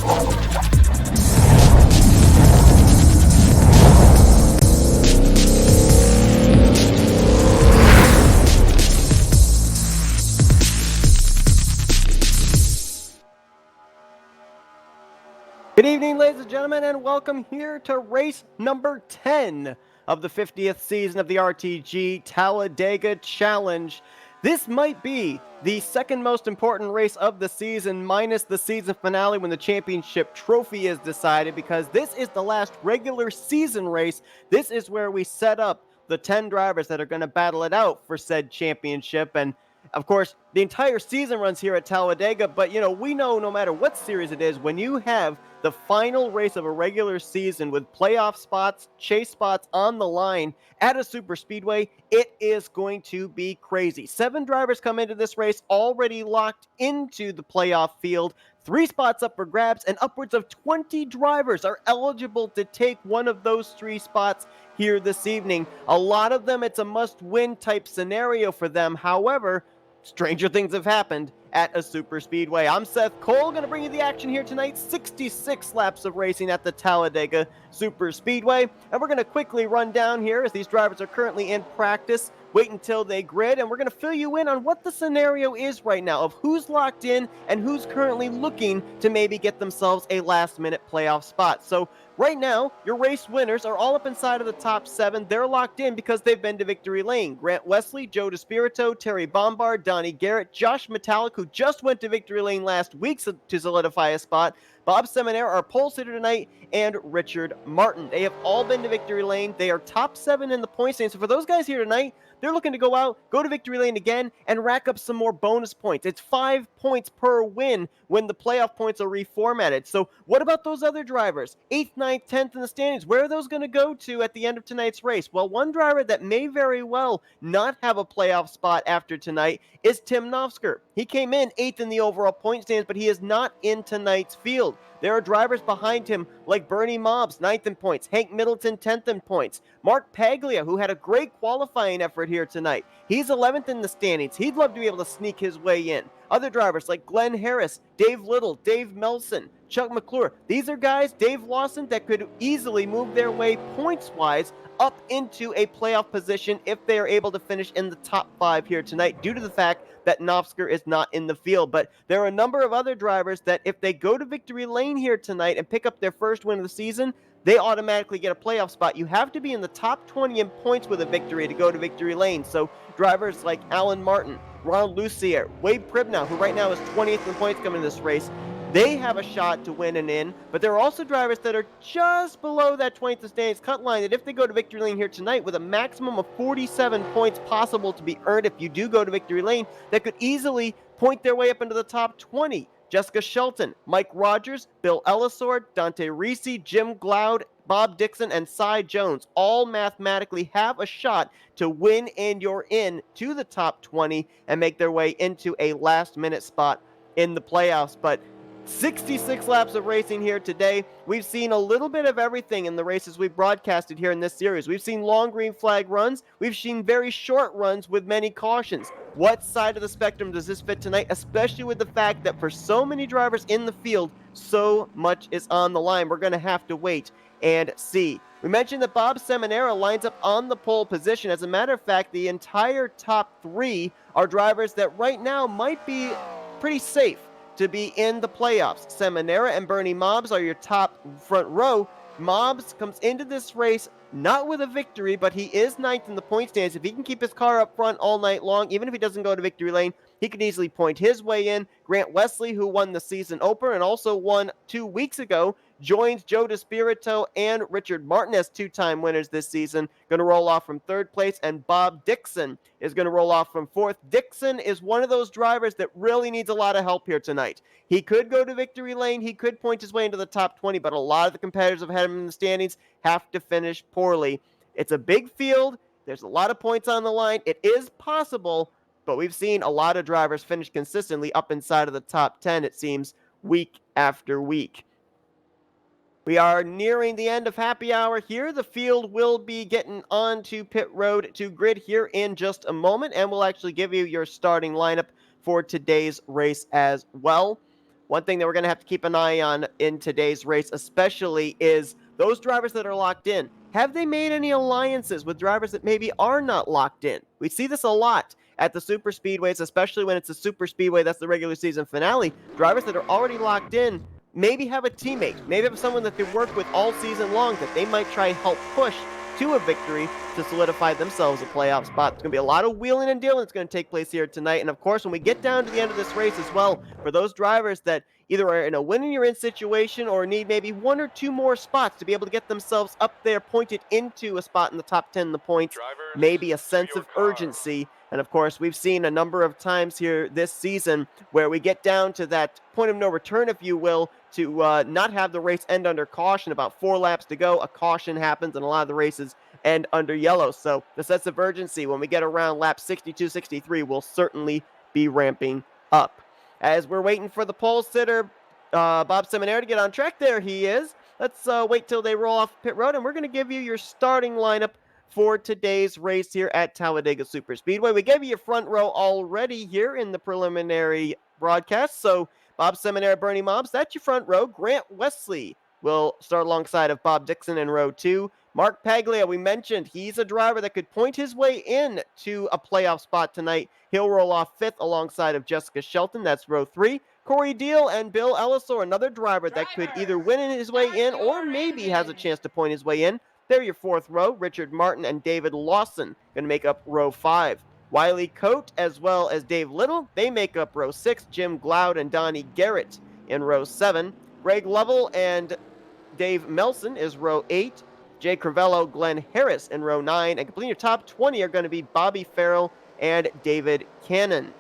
Good evening, ladies and gentlemen, and welcome here to race number 10 of the 50th season of the RTG Talladega Challenge. This might be the second most important race of the season, minus the season finale when the championship trophy is decided, because this is the last regular season race. This is where we set up the 10 drivers that are going to battle it out for said championship. And of course, the entire season runs here at Talladega, but we know no matter what series it is, when you have the final race of a regular season with playoff spots, chase spots on the line at a super speedway, it is going to be crazy. 7 drivers come into this race already locked into the playoff field, 3 spots up for grabs, and upwards of 20 drivers are eligible to take one of those 3 spots here this evening. A lot of them, it's a must-win type scenario for them. However, stranger things have happened at a super speedway. I'm Seth Cole, going to bring you the action here tonight. 66 laps of racing at the Talladega Super Speedway. And we're going to quickly run down here as these drivers are currently in practice. Wait until they grid, and we're going to fill you in on what the scenario is right now of who's locked in and who's currently looking to maybe get themselves a last-minute playoff spot. So right now, your race winners are all up inside of the top 7. They're locked in because they've been to victory lane. Grant Wesley, Joe DeSpirito, Terry Bombard, Donnie Garrett, Josh Metallic, who just went to victory lane last week to solidify a spot, Bob Seminaire, our pole sitter tonight, and Richard Martin. They have all been to victory lane. They are top 7 in the point standings. So for those guys here tonight, they're looking to go out, go to victory lane again, and rack up some more bonus points. It's 5 points per win when the playoff points are reformatted. So what about those other drivers? 8th, 9th, 10th in the standings. Where are those going to go to at the end of tonight's race? Well, one driver that may very well not have a playoff spot after tonight is Tim Nofsker. He came in 8th in the overall point standings, but he is not in tonight's field. There are drivers behind him like Bernie Mobbs, 9th in points, Hank Middleton, 10th in points, Mark Paglia, who had a great qualifying effort here tonight. He's 11th in the standings. He'd love to be able to sneak his way in. Other drivers like Glenn Harris, Dave Little, Dave Melson, Chuck McClure. These are guys, Dave Lawson, that could easily move their way points-wise up into a playoff position if they are able to finish in the top 5 here tonight due to the fact that Nofsker is not in the field. But there are a number of other drivers that if they go to victory lane here tonight and pick up their first win of the season, they automatically get a playoff spot. You have to be in the top 20 in points with a victory to go to victory lane. So drivers like Alan Martin, Ronald Lucier, Wade Pribnow, who right now is 20th in points coming to this race, they have a shot to win and in, but there are also drivers that are just below that 20th in standings cut line that if they go to victory lane here tonight with a maximum of 47 points possible to be earned if you do go to victory lane, that could easily point their way up into the top 20. Jessica Shelton, Mike Rogers, Bill Ellisord, Dante Risi, Jim Gloud, Bob Dixon, and Cy Jones all mathematically have a shot to win and you're in to the top 20 and make their way into a last-minute spot in the playoffs. But 66 laps of racing here today. We've seen a little bit of everything in the races we've broadcasted here in this series. We've seen long green flag runs. We've seen very short runs with many cautions. What side of the spectrum does this fit tonight, especially with the fact that for so many drivers in the field, so much is on the line? We're going to have to wait and see. We mentioned that Bob Seminara lines up on the pole position. As a matter of fact, the entire top 3 are drivers that right now might be pretty safe to be in the playoffs. Seminara and Bernie Mobbs are your top front row. Mobbs comes into this race not with a victory, but he is 9th in the point standings. If he can keep his car up front all night long, even if he doesn't go to victory lane, he could easily point his way in. Grant Wesley, who won the season opener and also won 2 weeks ago, joins Joe DeSpirito and Richard Martin as 2-time winners this season. Going to roll off from 3rd place, and Bob Dixon is going to roll off from 4th. Dixon is one of those drivers that really needs a lot of help here tonight. He could go to victory lane. He could point his way into the top 20, but a lot of the competitors have had him in the standings have to finish poorly. It's a big field. There's a lot of points on the line. It is possible, but we've seen a lot of drivers finish consistently up inside of the top 10, it seems, week after week. We are nearing the end of happy hour here. The field will be getting onto pit road to grid here in just a moment, and we'll actually give you your starting lineup for today's race as well. one thing that we're going to have to keep an eye on in today's race especially is those drivers that are locked in. Have they made any alliances with drivers that maybe are not locked in? We see this a lot at the super speedways, especially when it's a super speedway that's the regular season finale. Drivers that are already locked in maybe have a teammate, maybe have someone that they work with all season long that they might try help push to a victory to solidify themselves a playoff spot. It's going to be a lot of wheeling and dealing that's going to take place here tonight. And of course, when we get down to the end of this race as well, for those drivers that either are in a win and you're in situation or need maybe one or two more spots to be able to get themselves up there, pointed into a spot in the top 10 in the points, maybe a sense of urgency. And of course, we've seen a number of times here this season where we get down to that point of no return, if you will, to not have the race end under caution. About 4 laps to go, a caution happens, and a lot of the races end under yellow. So the sense of urgency when we get around lap 62, 63 will certainly be ramping up. As we're waiting for the pole sitter, Bob Seminary, to get on track, there he is. Let's wait till they roll off pit road, and we're going to give you your starting lineup for today's race here at Talladega Superspeedway. We gave you your front row already here in the preliminary broadcast. So Bob Seminary, Bernie Mobbs, that's your front row. Grant Wesley will start alongside of Bob Dixon in row 2. Mark Paglia, we mentioned, he's a driver that could point his way in to a playoff spot tonight. He'll roll off 5th alongside of Jessica Shelton. That's row 3. Corey Deal and Bill Ellisor, another driver that could either win his way in or maybe has a chance to point his way in. They're your 4th row. Richard Martin and David Lawson going to make up row 5. Wiley Coate as well as Dave Little, they make up row 6. Jim Gloud and Donnie Garrett in row 7. Greg Lovell and Dave Melson is row 8. Jay Crivello, Glenn Harris in row 9. And completing your top 20 are going to be Bobby Farrell and David Cannon.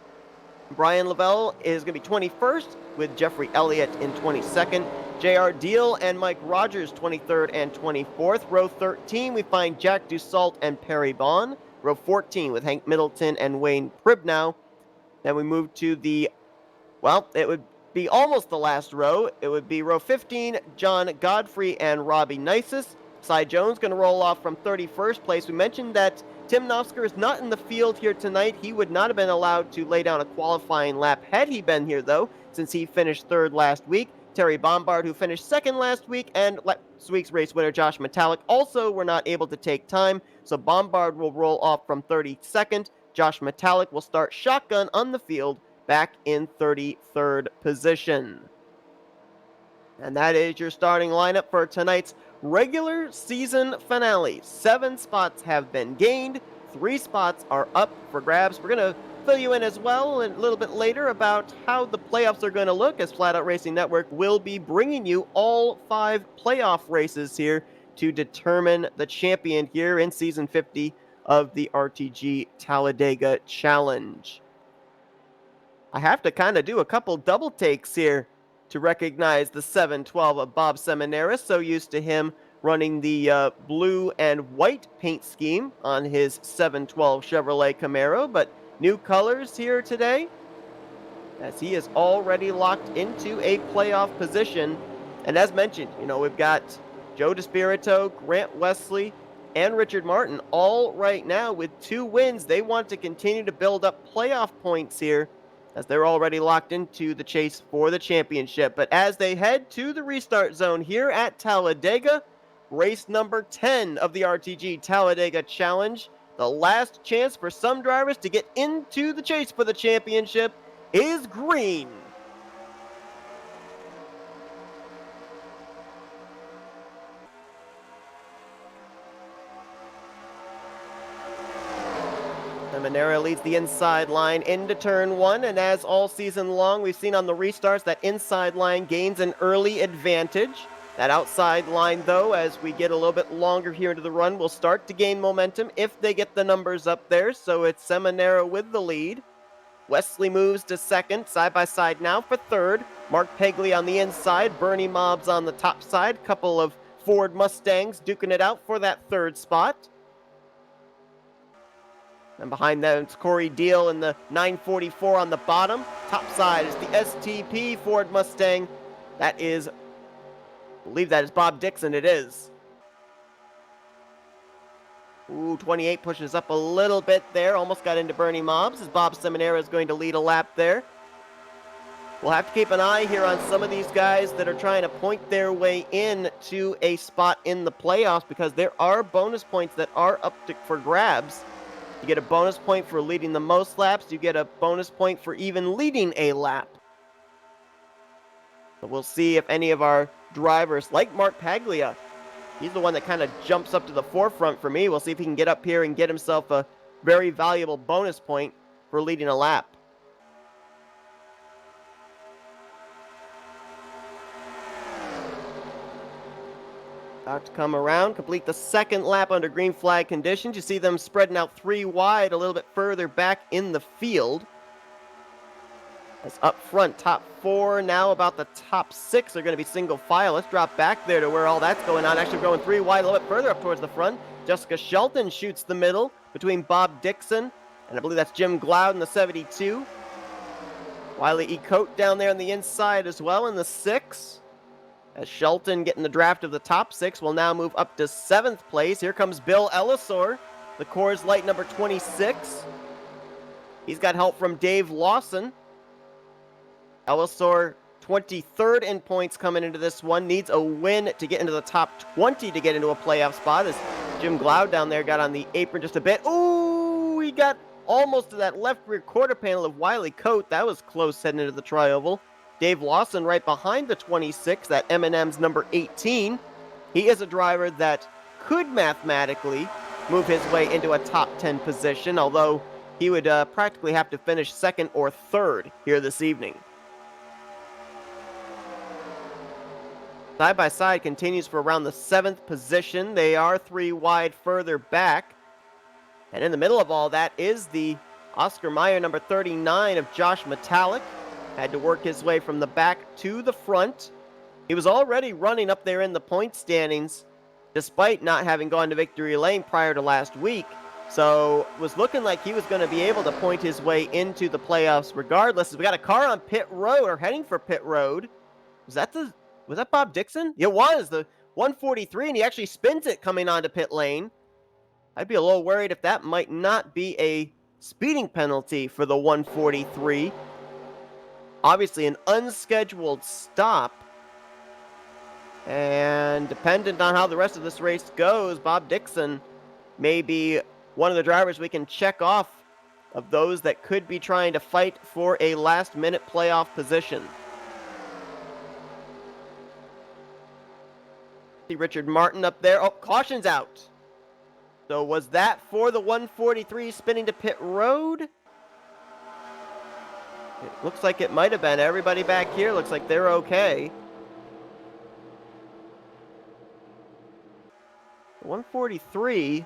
Brian Lavelle is going to be 21st with Jeffrey Elliott in 22nd. J.R. Deal and Mike Rogers 23rd and 24th. Row 13, we find Jack Dussault and Perry Bond. Row 14 with Hank Middleton and Wayne Pribnow. Then we move to the, well, it would be almost the last row. It would be row 15, John Godfrey and Robbie Nisus. Cy Jones going to roll off from 31st place. We mentioned that Tim Nofsker is not in the field here tonight. He would not have been allowed to lay down a qualifying lap had he been here, though, since he finished 3rd last week. Terry Bombard, who finished 2nd last week, and last week's race winner Josh Metallic also were not able to take time, so Bombard will roll off from 32nd. Josh Metallic will start shotgun on the field back in 33rd position. And that is your starting lineup for tonight's regular season finale. 7 spots have been gained. 3 spots are up for grabs. We're going to fill you in as well a little bit later about how the playoffs are going to look, as Flatout Racing Network will be bringing you all 5 playoff races here to determine the champion here in season 50 of the RTG Talladega Challenge. I have to kind of do a couple double takes here to recognize the 712 of Bob Seminaris, so used to him running the blue and white paint scheme on his 712 Chevrolet Camaro, but new colors here today, as he is already locked into a playoff position. And as mentioned, we've got Joe DeSpirito, Grant Wesley, and Richard Martin all right now with 2 wins. They want to continue to build up playoff points here, as they're already locked into the chase for the championship. But as they head to the restart zone here at Talladega, race number 10 of the RTG Talladega Challenge, the last chance for some drivers to get into the chase for the championship is green. Seminara leads the inside line into turn 1, and as all season long we've seen on the restarts, that inside line gains an early advantage. That outside line, though, as we get a little bit longer here into the run, will start to gain momentum if they get the numbers up there, so it's Seminara with the lead. Wesley moves to 2nd, side by side now for 3rd. Mark Pegley on the inside, Bernie Mobbs on the top side, couple of Ford Mustangs duking it out for that 3rd spot. And behind them, it's Corey Deal in the 944 on the bottom. Top side is the STP Ford Mustang. That is, I believe that is Bob Dixon, it is. Ooh, 28 pushes up a little bit there. Almost got into Bernie Mobbs, as Bob Seminara is going to lead a lap there. We'll have to keep an eye here on some of these guys that are trying to point their way in to a spot in the playoffs, because there are bonus points that are for grabs. You get a bonus point for leading the most laps. You get a bonus point for even leading a lap. So we'll see if any of our drivers, like Mark Paglia, he's the one that kind of jumps up to the forefront for me. We'll see if he can get up here and get himself a very valuable bonus point for leading a lap. About to come around, complete the second lap under green flag conditions. You see them spreading out 3 wide a little bit further back in the field. As up front, top 4, now about the top 6 are going to be single file. Let's drop back there to where all that's going on. Actually going 3 wide a little bit further up towards the front. Jessica Shelton shoots the middle between Bob Dixon, and I believe that's Jim Gloud in the 72. Wiley E. Coate down there on the inside as well in the 6. As Shelton getting the draft of the top 6 will now move up to 7th place. Here comes Bill Ellisor, the Coors Light number 26. He's got help from Dave Lawson. Ellisor 23rd in points coming into this one. Needs a win to get into the top 20 to get into a playoff spot, as Jim Gloud down there got on the apron just a bit. Ooh, he got almost to that left rear quarter panel of Wiley Coate. That was close heading into the tri-oval. Dave Lawson right behind the 26, that M&M's number 18. He is a driver that could mathematically move his way into a top 10 position, although he would practically have to finish 2nd or 3rd here this evening. Side by side continues for around the 7th position. They are 3 wide further back. And in the middle of all that is the Oscar Mayer number 39 of Josh Metallic. Had to work his way from the back to the front. He was already running up there in the point standings, despite not having gone to victory lane prior to last week. So was looking like he was going to be able to point his way into the playoffs regardless. We got a car on pit road, or heading for pit road. Was that Bob Dixon? It was the 143, and he actually spins it coming onto pit lane. I'd be a little worried if that might not be a speeding penalty for the 143. Obviously an unscheduled stop. And dependent on how the rest of this race goes, Bob Dixon may be one of the drivers we can check off of those that could be trying to fight for a last-minute playoff position. See Richard Martin up there. Oh, caution's out. So was that for the 143 spinning to pit road? It looks like it might have been. Everybody back here looks like they're okay. 143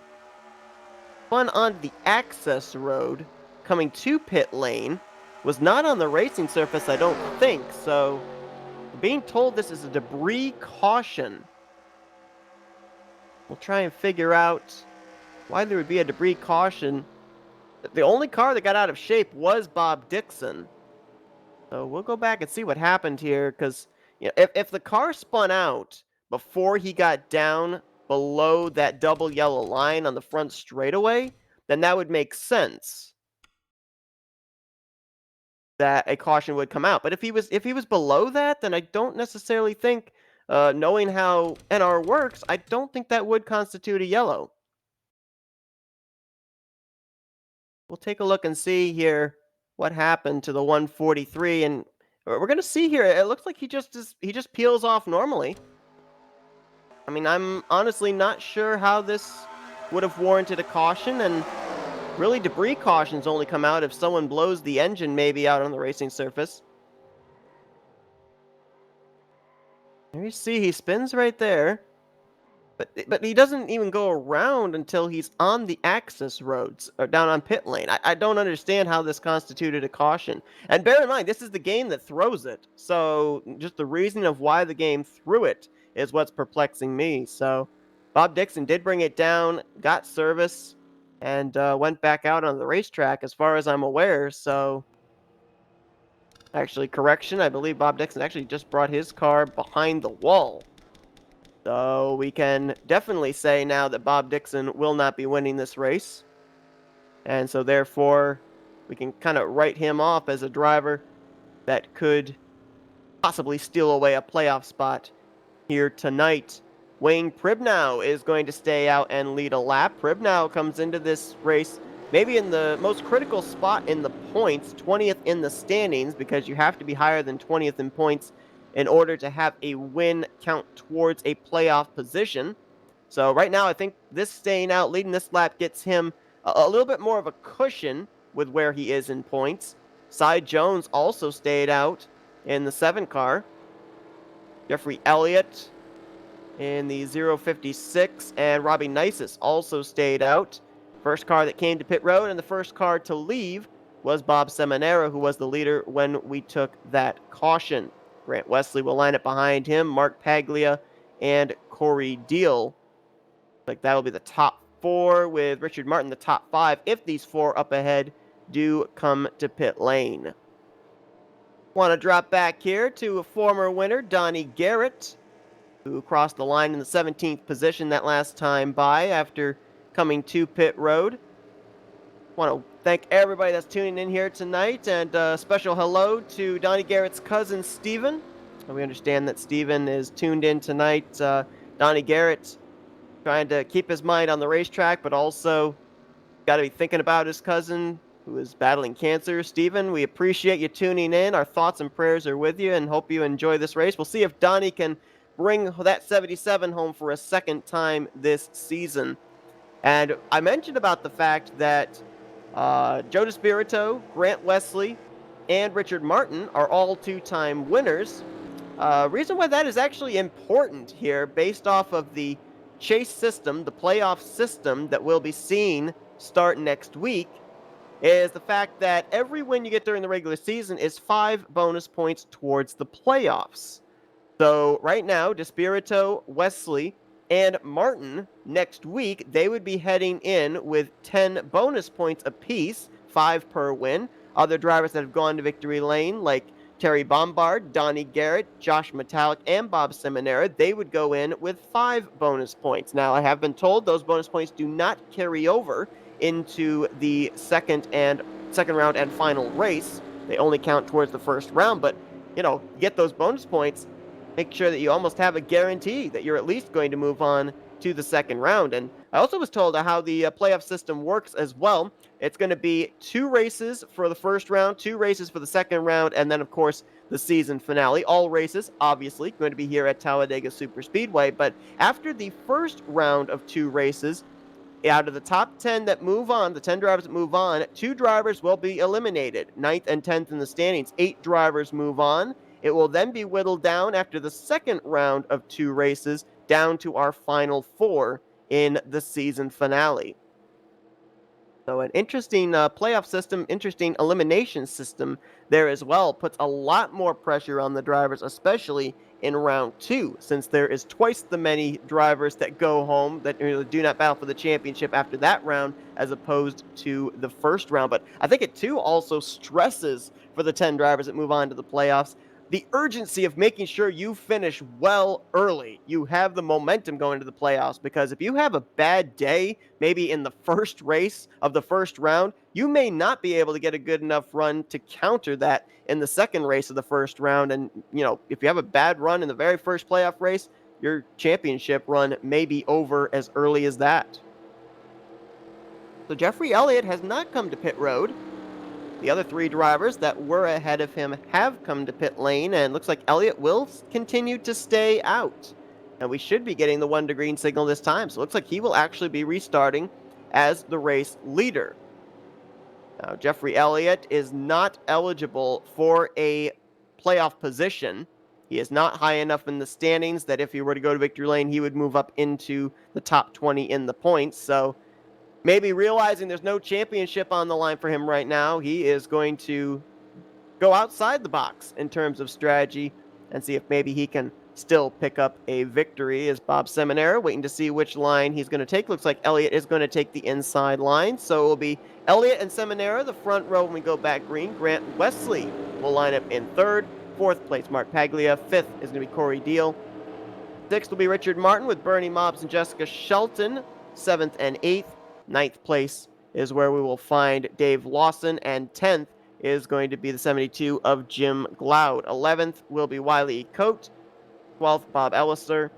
spun on the access road coming to pit lane. Was not on the racing surface, I don't think. So being told this is a debris caution. We'll try and figure out why there would be a debris caution. The only car that got out of shape was Bob Dixon. So we'll go back and see what happened here, because if the car spun out before he got down below that double yellow line on the front straightaway, then that would make sense that a caution would come out. But if he was below that, then I don't necessarily think, knowing how NR works, I don't think that would constitute a yellow. We'll take a look and see here what happened to the 143, and we're going to see here, it looks like he just peels off normally. I mean, I'm honestly not sure how this would have warranted a caution, and really debris cautions only come out if someone blows the engine maybe out on the racing surface. There you see, he spins right there. But he doesn't even go around until he's on the access roads, or down on pit lane. I don't understand how this constituted a caution. And bear in mind, this is the game that throws it. So just the reasoning of why the game threw it is what's perplexing me. So Bob Dixon did bring it down, got service, and went back out on the racetrack as far as I'm aware. So actually, correction, I believe Bob Dixon actually just brought his car behind the wall. So we can definitely say now that Bob Dixon will not be winning this race. And so therefore, we can kind of write him off as a driver that could possibly steal away a playoff spot here tonight. Wayne Pribnow is going to stay out and lead a lap. Pribnow comes into this race maybe in the most critical spot in the points, 20th in the standings, because you have to be higher than 20th in points in order to have a win count towards a playoff position. So right now, I think this staying out, leading this lap, gets him a little bit more of a cushion with where he is in points. Cy Jones also stayed out in the 7 car. Jeffrey Elliott in the 056, and Robbie Nisus also stayed out. First car that came to pit road and the first car to leave was Bob Seminara, who was the leader when we took that caution. Grant Wesley will line up behind him, Mark Paglia, and Corey Deal. Like that will be the top 4, with Richard Martin the top 5 if these 4 up ahead do come to pit lane. Want to drop back here to a former winner, Donnie Garrett, who crossed the line in the 17th position that last time by after coming to pit road. Want to thank everybody that's tuning in here tonight, and a special hello to Donnie Garrett's cousin, Steven. We understand that Steven is tuned in tonight. Donnie Garrett trying to keep his mind on the racetrack, but also got to be thinking about his cousin who is battling cancer. Steven, we appreciate you tuning in. Our thoughts and prayers are with you and hope you enjoy this race. We'll see if Donnie can bring that 77 home for a second time this season. And I mentioned about the fact that Joe DeSpirito, Grant Wesley, and Richard Martin are all 2-time winners. Reason why that is actually important here, based off of the chase system, the playoff system that we'll be seeing start next week, is the fact that every win you get during the regular season is 5 bonus points towards the playoffs. So right now, DeSpirito, Wesley, and Martin next week, they would be heading in with 10 bonus points apiece, 5 per win. Other drivers that have gone to victory lane, like Terry Bombard, Donnie Garrett, Josh Metallic, and Bob Seminara, they would go in with 5 bonus points. Now, I have been told those bonus points do not carry over into the second round and final race. They only count towards the first round, but get those bonus points, make sure that you almost have a guarantee that you're at least going to move on to the second round. And I also was told how the playoff system works as well. It's going to be 2 races for the first round, 2 races for the second round, and then, of course, the season finale. All races, obviously, going to be here at Talladega Superspeedway. But after the first round of 2 races, out of the top 10 that move on, the 10 drivers that move on, 2 drivers will be eliminated. 9th and 10th in the standings. 8 drivers move on. It will then be whittled down after the second round of 2 races down to our final 4 in the season finale. So an interesting playoff system, interesting elimination system there as well. Puts a lot more pressure on the drivers, especially in round 2, since there is twice the many drivers that go home that do not battle for the championship after that round as opposed to the first round. But I think it too also stresses for the 10 drivers that move on to the playoffs the urgency of making sure you finish well early. You have the momentum going to the playoffs, because if you have a bad day, maybe in the first race of the first round, you may not be able to get a good enough run to counter that in the second race of the first round. And, if you have a bad run in the very first playoff race, your championship run may be over as early as that. So Jeffrey Elliott has not come to pit road. The other 3 drivers that were ahead of him have come to pit lane, and looks like Elliott will continue to stay out. And we should be getting the 1 to green signal this time, so it looks like he will actually be restarting as the race leader. Now, Jeffrey Elliott is not eligible for a playoff position. He is not high enough in the standings that if he were to go to victory lane, he would move up into the top 20 in the points. So maybe realizing there's no championship on the line for him right now, he is going to go outside the box in terms of strategy and see if maybe he can still pick up a victory. As Bob Seminara waiting to see which line he's going to take. Looks like Elliott is going to take the inside line. So it will be Elliott and Seminara, the front row when we go back green. Grant Wesley will line up in 3rd. 4th place, Mark Paglia. 5th is going to be Corey Deal. 6th will be Richard Martin with Bernie Mobbs and Jessica Shelton. 7th and 8th. 9th place is where we will find Dave Lawson, and 10th is going to be the 72 of Jim Gloud. 11th will be Wiley Coate. 12th, Bob Elliser.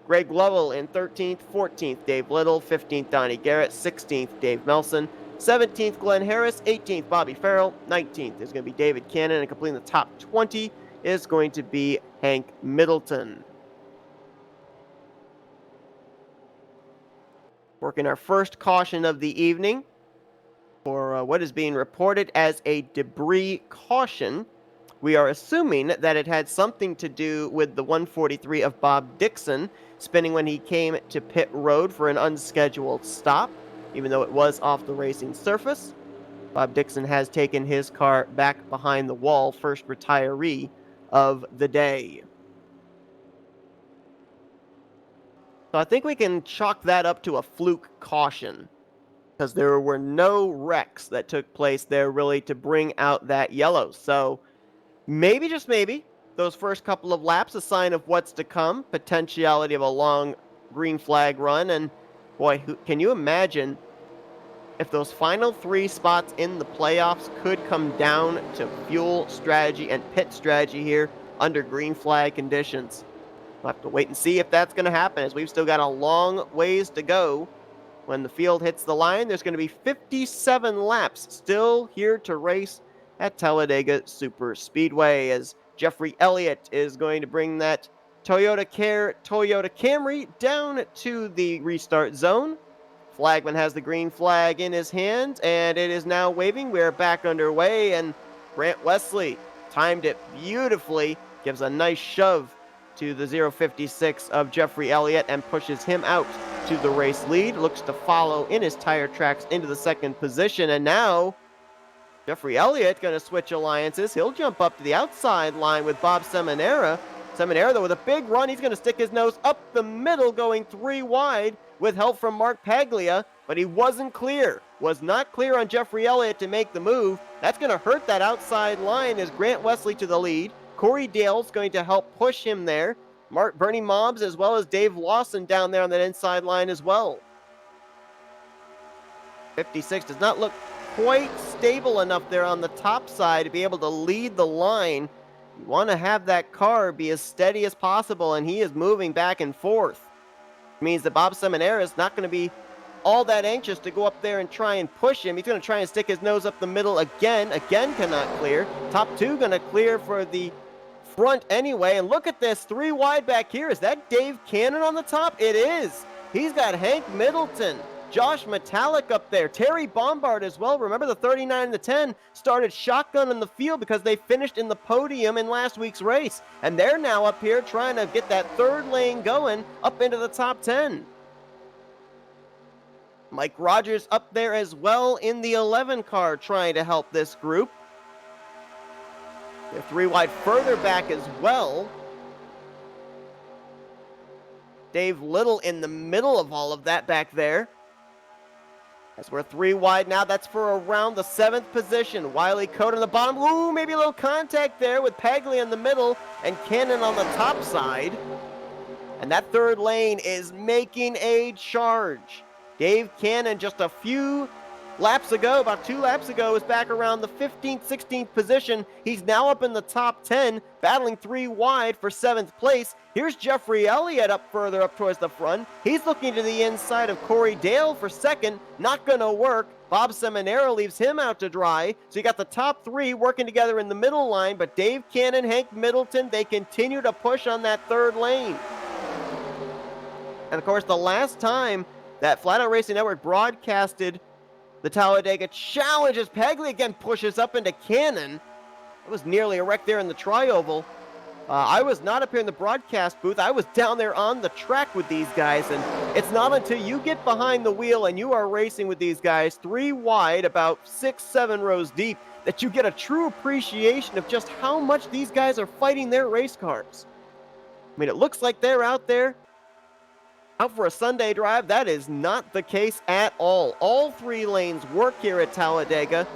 Greg Lovell in 13th. 14th, Dave Little. 15th, Donnie Garrett. 16th, Dave Melson. 17th, Glenn Harris. 18th, Bobby Farrell. 19th is going to be David Cannon. And completing the top 20 is going to be Hank Middleton. Working our first caution of the evening for what is being reported as a debris caution. We are assuming that it had something to do with the 143 of Bob Dixon spinning when he came to pit road for an unscheduled stop, even though it was off the racing surface. Bob Dixon has taken his car back behind the wall, first retiree of the day. So I think we can chalk that up to a fluke caution, because there were no wrecks that took place there really to bring out that yellow. So maybe, just maybe, those first couple of laps, a sign of what's to come, potentiality of a long green flag run. And boy, can you imagine if those final 3 spots in the playoffs could come down to fuel strategy and pit strategy here under green flag conditions. We'll have to wait and see if that's going to happen, as we've still got a long ways to go. When the field hits the line, there's going to be 57 laps still here to race at Talladega Super Speedway, as Jeffrey Elliott is going to bring that Toyota Camry down to the restart zone. Flagman has the green flag in his hand, and it is now waving. We're back underway, and Grant Wesley timed it beautifully, gives a nice shove to the 056 of Jeffrey Elliott and pushes him out to the race lead. Looks to follow in his tire tracks into the second position, and now Jeffrey Elliott going to switch alliances. He'll jump up to the outside line with Bob Seminara. Seminara, though, with a big run, he's going to stick his nose up the middle, going 3 wide with help from Mark Paglia, but he wasn't clear. Was not clear on Jeffrey Elliott to make the move. That's going to hurt that outside line as Grant Wesley to the lead. Corey Dale's going to help push him there. Bernie Mobbs as well as Dave Lawson down there on that inside line as well. 56 does not look quite stable enough there on the top side to be able to lead the line. You want to have that car be as steady as possible, and he is moving back and forth. It means that Bob Seminara is not going to be all that anxious to go up there and try and push him. He's going to try and stick his nose up the middle again cannot clear. Top 2 going to clear for the front anyway, and look at this, 3 wide back here. Is that Dave Cannon on the top? It is. He's got Hank Middleton, Josh Metallic up there, Terry Bombard as well. Remember, the 39 and the 10 started shotgun in the field because they finished in the podium in last week's race, and they're now up here trying to get that 3rd lane going up into the top 10. Mike Rogers up there as well in the 11 car trying to help this group. They're 3 wide further back as well. Dave Little in the middle of all of that back there. As we're 3 wide now, that's for around the 7th position. Wiley Coate on the bottom. Ooh, maybe a little contact there with Paglia in the middle and Cannon on the top side. And that 3rd lane is making a charge. Dave Cannon just a few laps ago, about 2 laps ago, is back around the 15th, 16th position. He's now up in the top 10, battling 3 wide for 7th place. Here's Jeffrey Elliott up further up towards the front. He's looking to the inside of Corey Dale for 2nd. Not going to work. Bob Seminara leaves him out to dry. So you got the top 3 working together in the middle line, but Dave Cannon, Hank Middleton, they continue to push on that 3rd lane. And of course, the last time that Flatout Racing Network broadcasted the Talladega Challenge, as Paglia again pushes up into Cannon. It was nearly a wreck there in the tri-oval. I was not up here in the broadcast booth. I was down there on the track with these guys, and it's not until you get behind the wheel and you are racing with these guys 3 wide, about 6-7 rows deep, that you get a true appreciation of just how much these guys are fighting their race cars. I mean, it looks like they're out there out for a Sunday drive. That is not the case at all. All 3 lanes work here at Talladega,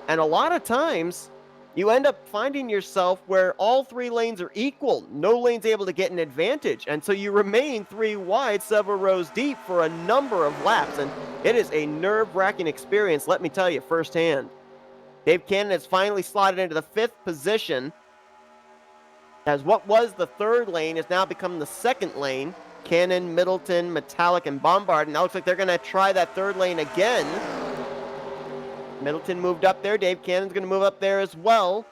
and a lot of times you end up finding yourself where all 3 lanes are equal. No lane's able to get an advantage, and so you remain 3 wide, several rows deep for a number of laps, and it is a nerve-wracking experience, let me tell you firsthand. Dave Cannon has finally slotted into the 5th position, as what was the 3rd lane has now become the 2nd lane. Cannon, Middleton, Metallic, and Bombard. And now it looks like they're going to try that 3rd lane again. Middleton moved up there. Dave Cannon's going to move up there as well.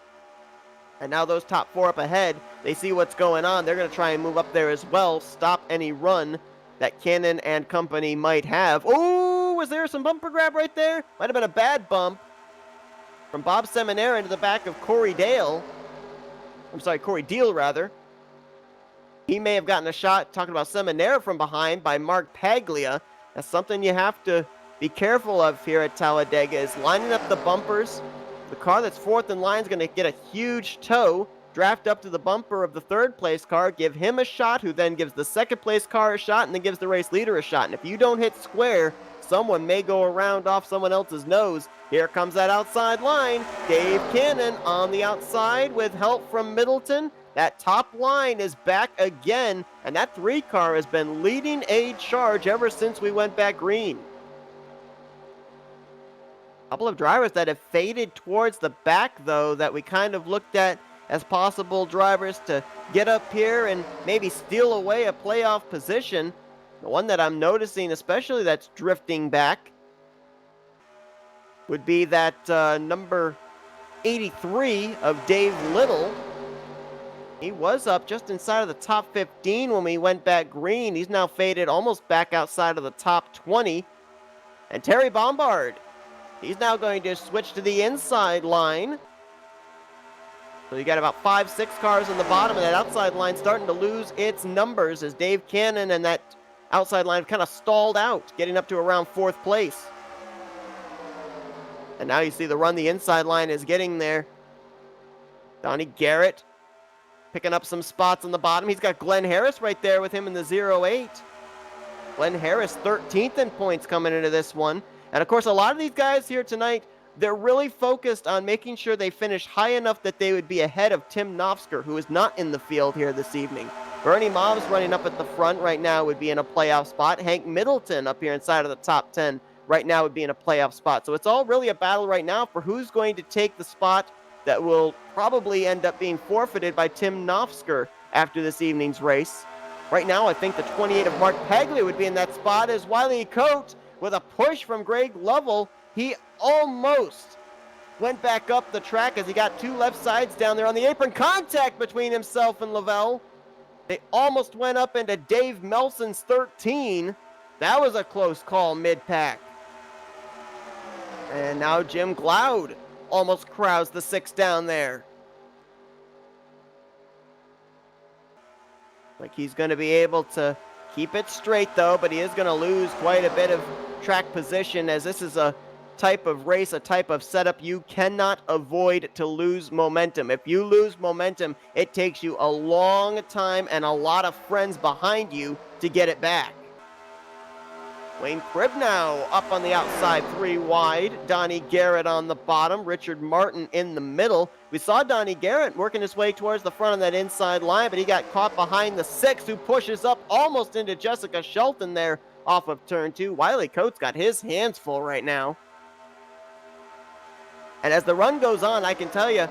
And now those top 4 up ahead, they see what's going on. They're going to try and move up there as well, stop any run that Cannon and company might have. Oh, was there some bumper grab right there? Might have been a bad bump from Bob Seminara into the back of Corey Deal, rather. He may have gotten a shot, talking about Seminara, from behind by Mark Paglia. That's something you have to be careful of here at Talladega, is lining up the bumpers. The car that's 4th in line is going to get a huge tow, draft up to the bumper of the 3rd place car, give him a shot, who then gives the 2nd place car a shot, and then gives the race leader a shot. And if you don't hit square, someone may go around off someone else's nose. Here comes that outside line. Dave Cannon on the outside with help from Middleton. That top line is back again, and that 3 car has been leading a charge ever since we went back green. A couple of drivers that have faded towards the back, though, that we kind of looked at as possible drivers to get up here and maybe steal away a playoff position. The one that I'm noticing especially that's drifting back would be that number 83 of Dave Little. He was up just inside of the top 15 when we went back green. He's now faded almost back outside of the top 20. And Terry Bombard, he's now going to switch to the inside line. So you got about 5-6 cars on the bottom, and that outside line starting to lose its numbers as Dave Cannon and that outside line kind of stalled out, getting up to around 4th place. And now you see the run the inside line is getting there. Donnie Garrett picking up some spots on the bottom. He's got Glenn Harris right there with him in the 0-8. Glenn Harris 13th in points coming into this one. And of course, a lot of these guys here tonight, they're really focused on making sure they finish high enough that they would be ahead of Tim Nofsker, who is not in the field here this evening. Bernie Mobs running up at the front right now would be in a playoff spot. Hank Middleton up here inside of the top 10 right now would be in a playoff spot. So it's all really a battle right now for who's going to take the spot that will probably end up being forfeited by Tim Nofsker after this evening's race. Right now, I think the 28 of Mark Paglia would be in that spot as Wiley Coate, with a push from Greg Lovell, he almost went back up the track as he got 2 left sides down there on the apron. Contact between himself and Lovell. They almost went up into Dave Melson's 13. That was a close call mid-pack. And now Jim Glaude almost crowds the 6 down there. Like he's going to be able to keep it straight, though, but he is going to lose quite a bit of track position, as this is a type of race, a type of setup you cannot avoid to lose momentum. If you lose momentum, it takes you a long time and a lot of friends behind you to get it back. Wayne Cribb now up on the outside, 3 wide. Donnie Garrett on the bottom. Richard Martin in the middle. We saw Donnie Garrett working his way towards the front on that inside line, but he got caught behind the 6, who pushes up almost into Jessica Shelton there off of turn 2. Wiley Coates got his hands full right now. And as the run goes on, I can tell you,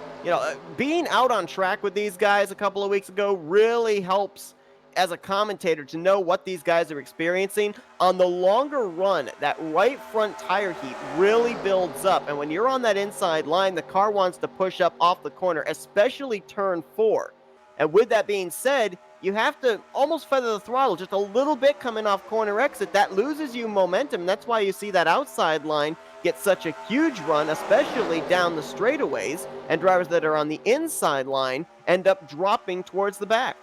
being out on track with these guys a couple of weeks ago really helps as a commentator to know what these guys are experiencing. On the longer run, that right front tire heat really builds up. And when you're on that inside line, the car wants to push up off the corner, especially turn 4. And with that being said, you have to almost feather the throttle just a little bit coming off corner exit. That loses you momentum. That's why you see that outside line get such a huge run, especially down the straightaways, and drivers that are on the inside line end up dropping towards the back.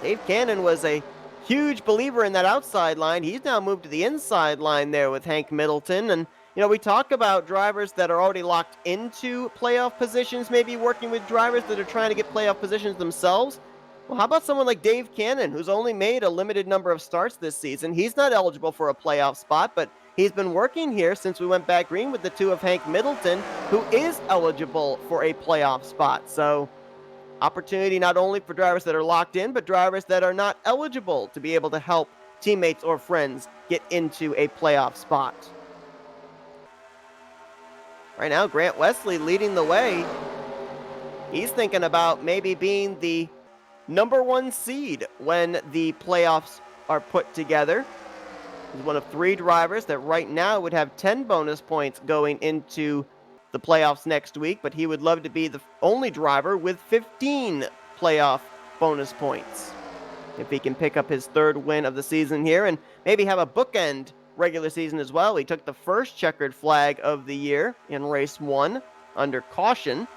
Dave Cannon was a huge believer in that outside line. He's now moved to the inside line there with Hank Middleton. And, we talk about drivers that are already locked into playoff positions, maybe working with drivers that are trying to get playoff positions themselves. Well, how about someone like Dave Cannon, who's only made a limited number of starts this season? He's not eligible for a playoff spot, but he's been working here since we went back green with the 2 of Hank Middleton, who is eligible for a playoff spot. So opportunity not only for drivers that are locked in, but drivers that are not eligible to be able to help teammates or friends get into a playoff spot. Right now, Grant Wesley leading the way. He's thinking about maybe being the number one seed when the playoffs are put together. He's one of 3 drivers that right now would have 10 bonus points going into the playoffs next week, but he would love to be the only driver with 15 playoff bonus points. If he can pick up his 3rd win of the season here and maybe have a bookend regular season as well. He took the first checkered flag of the year in race 1 under caution.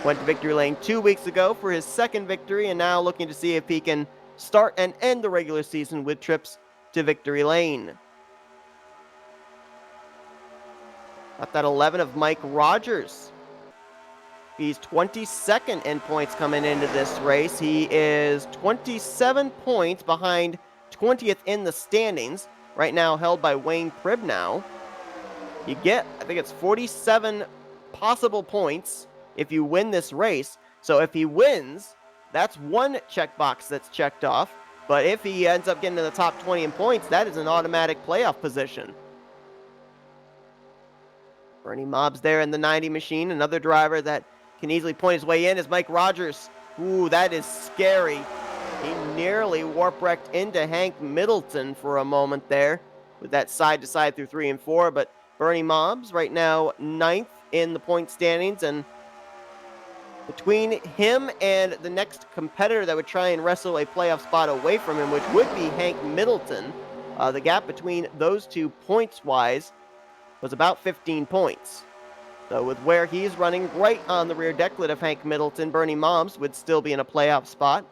Went to victory lane 2 weeks ago for his 2nd victory, and now looking to see if he can start and end the regular season with trips to victory lane. Got that 11 of Mike Rogers. He's 22nd in points coming into this race. He is 27 points behind 20th in the standings, right now held by Wayne Pribnow. You get, I think it's 47 possible points if you win this race. So if he wins, that's one checkbox that's checked off. But if he ends up getting to the top 20 in points, that is an automatic playoff position. Bernie Mobbs there in the 90 machine. Another driver that can easily point his way in is Mike Rogers. Ooh, that is scary. He nearly warp wrecked into Hank Middleton for a moment there with that side-to-side through 3 and 4. But Bernie Mobbs right now 9th in the point standings, and between him and the next competitor that would try and wrestle a playoff spot away from him, which would be Hank Middleton, the gap between those two points-wise was about 15 points. So with where he's running right on the rear decklet of Hank Middleton, Bernie Mobbs would still be in a playoff spot.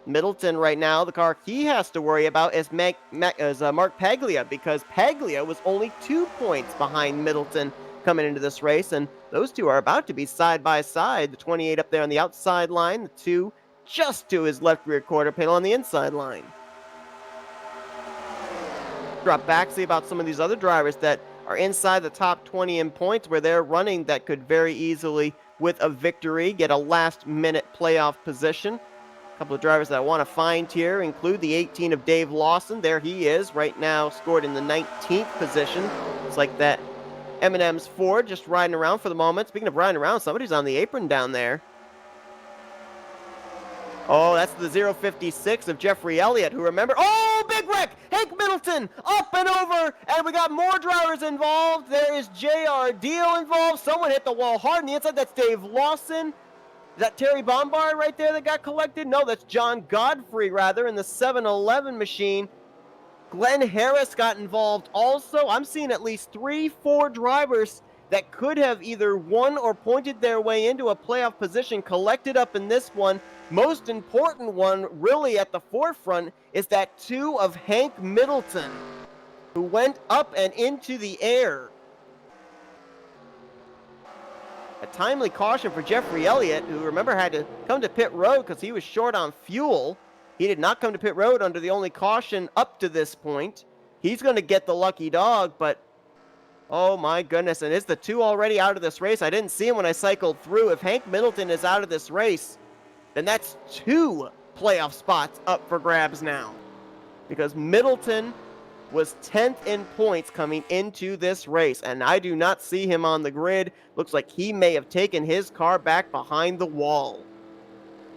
Middleton right now, the car he has to worry about is Mark Paglia, because Paglia was only 2 points behind Middleton coming into this race, and those two are about to be side by side. The 28 up there on the outside line, the 2 just to his left rear quarter panel on the inside line. Drop back, see about some of these other drivers that are inside the top 20 in points where they're running that could very easily, with a victory, get a last-minute playoff position. A couple of drivers that I want to find here include the 18 of Dave Lawson. There he is, right now scored in the 19th position. It's like that M&M's Ford just riding around for the moment. Speaking of riding around, somebody's on the apron down there. Oh, that's the 056 of Jeffrey Elliott, who remember... Oh, big wreck! Hank Middleton up and over, and we got more drivers involved. There is J.R. Deal involved. Someone hit the wall hard on the inside. That's Dave Lawson. Is that Terry Bombard right there that got collected? No, that's John Godfrey, rather, in the 7-Eleven machine. Glenn Harris got involved also. I'm seeing at least 3-4 drivers that could have either won or pointed their way into a playoff position collected up in this one. Most important one, really at the forefront, is that 2 of Hank Middleton, who went up and into the air. A timely caution for Jeffrey Elliott, who, remember, had to come to pit road because he was short on fuel. He did not come to pit road under the only caution up to this point. He's going to get the lucky dog, but oh my goodness, and is the 2 already out of this race? I didn't see him when I cycled through. If Hank Middleton is out of this race, then that's 2 playoff spots up for grabs now. Because Middleton was 10th in points coming into this race, and I do not see him on the grid. Looks like he may have taken his car back behind the wall.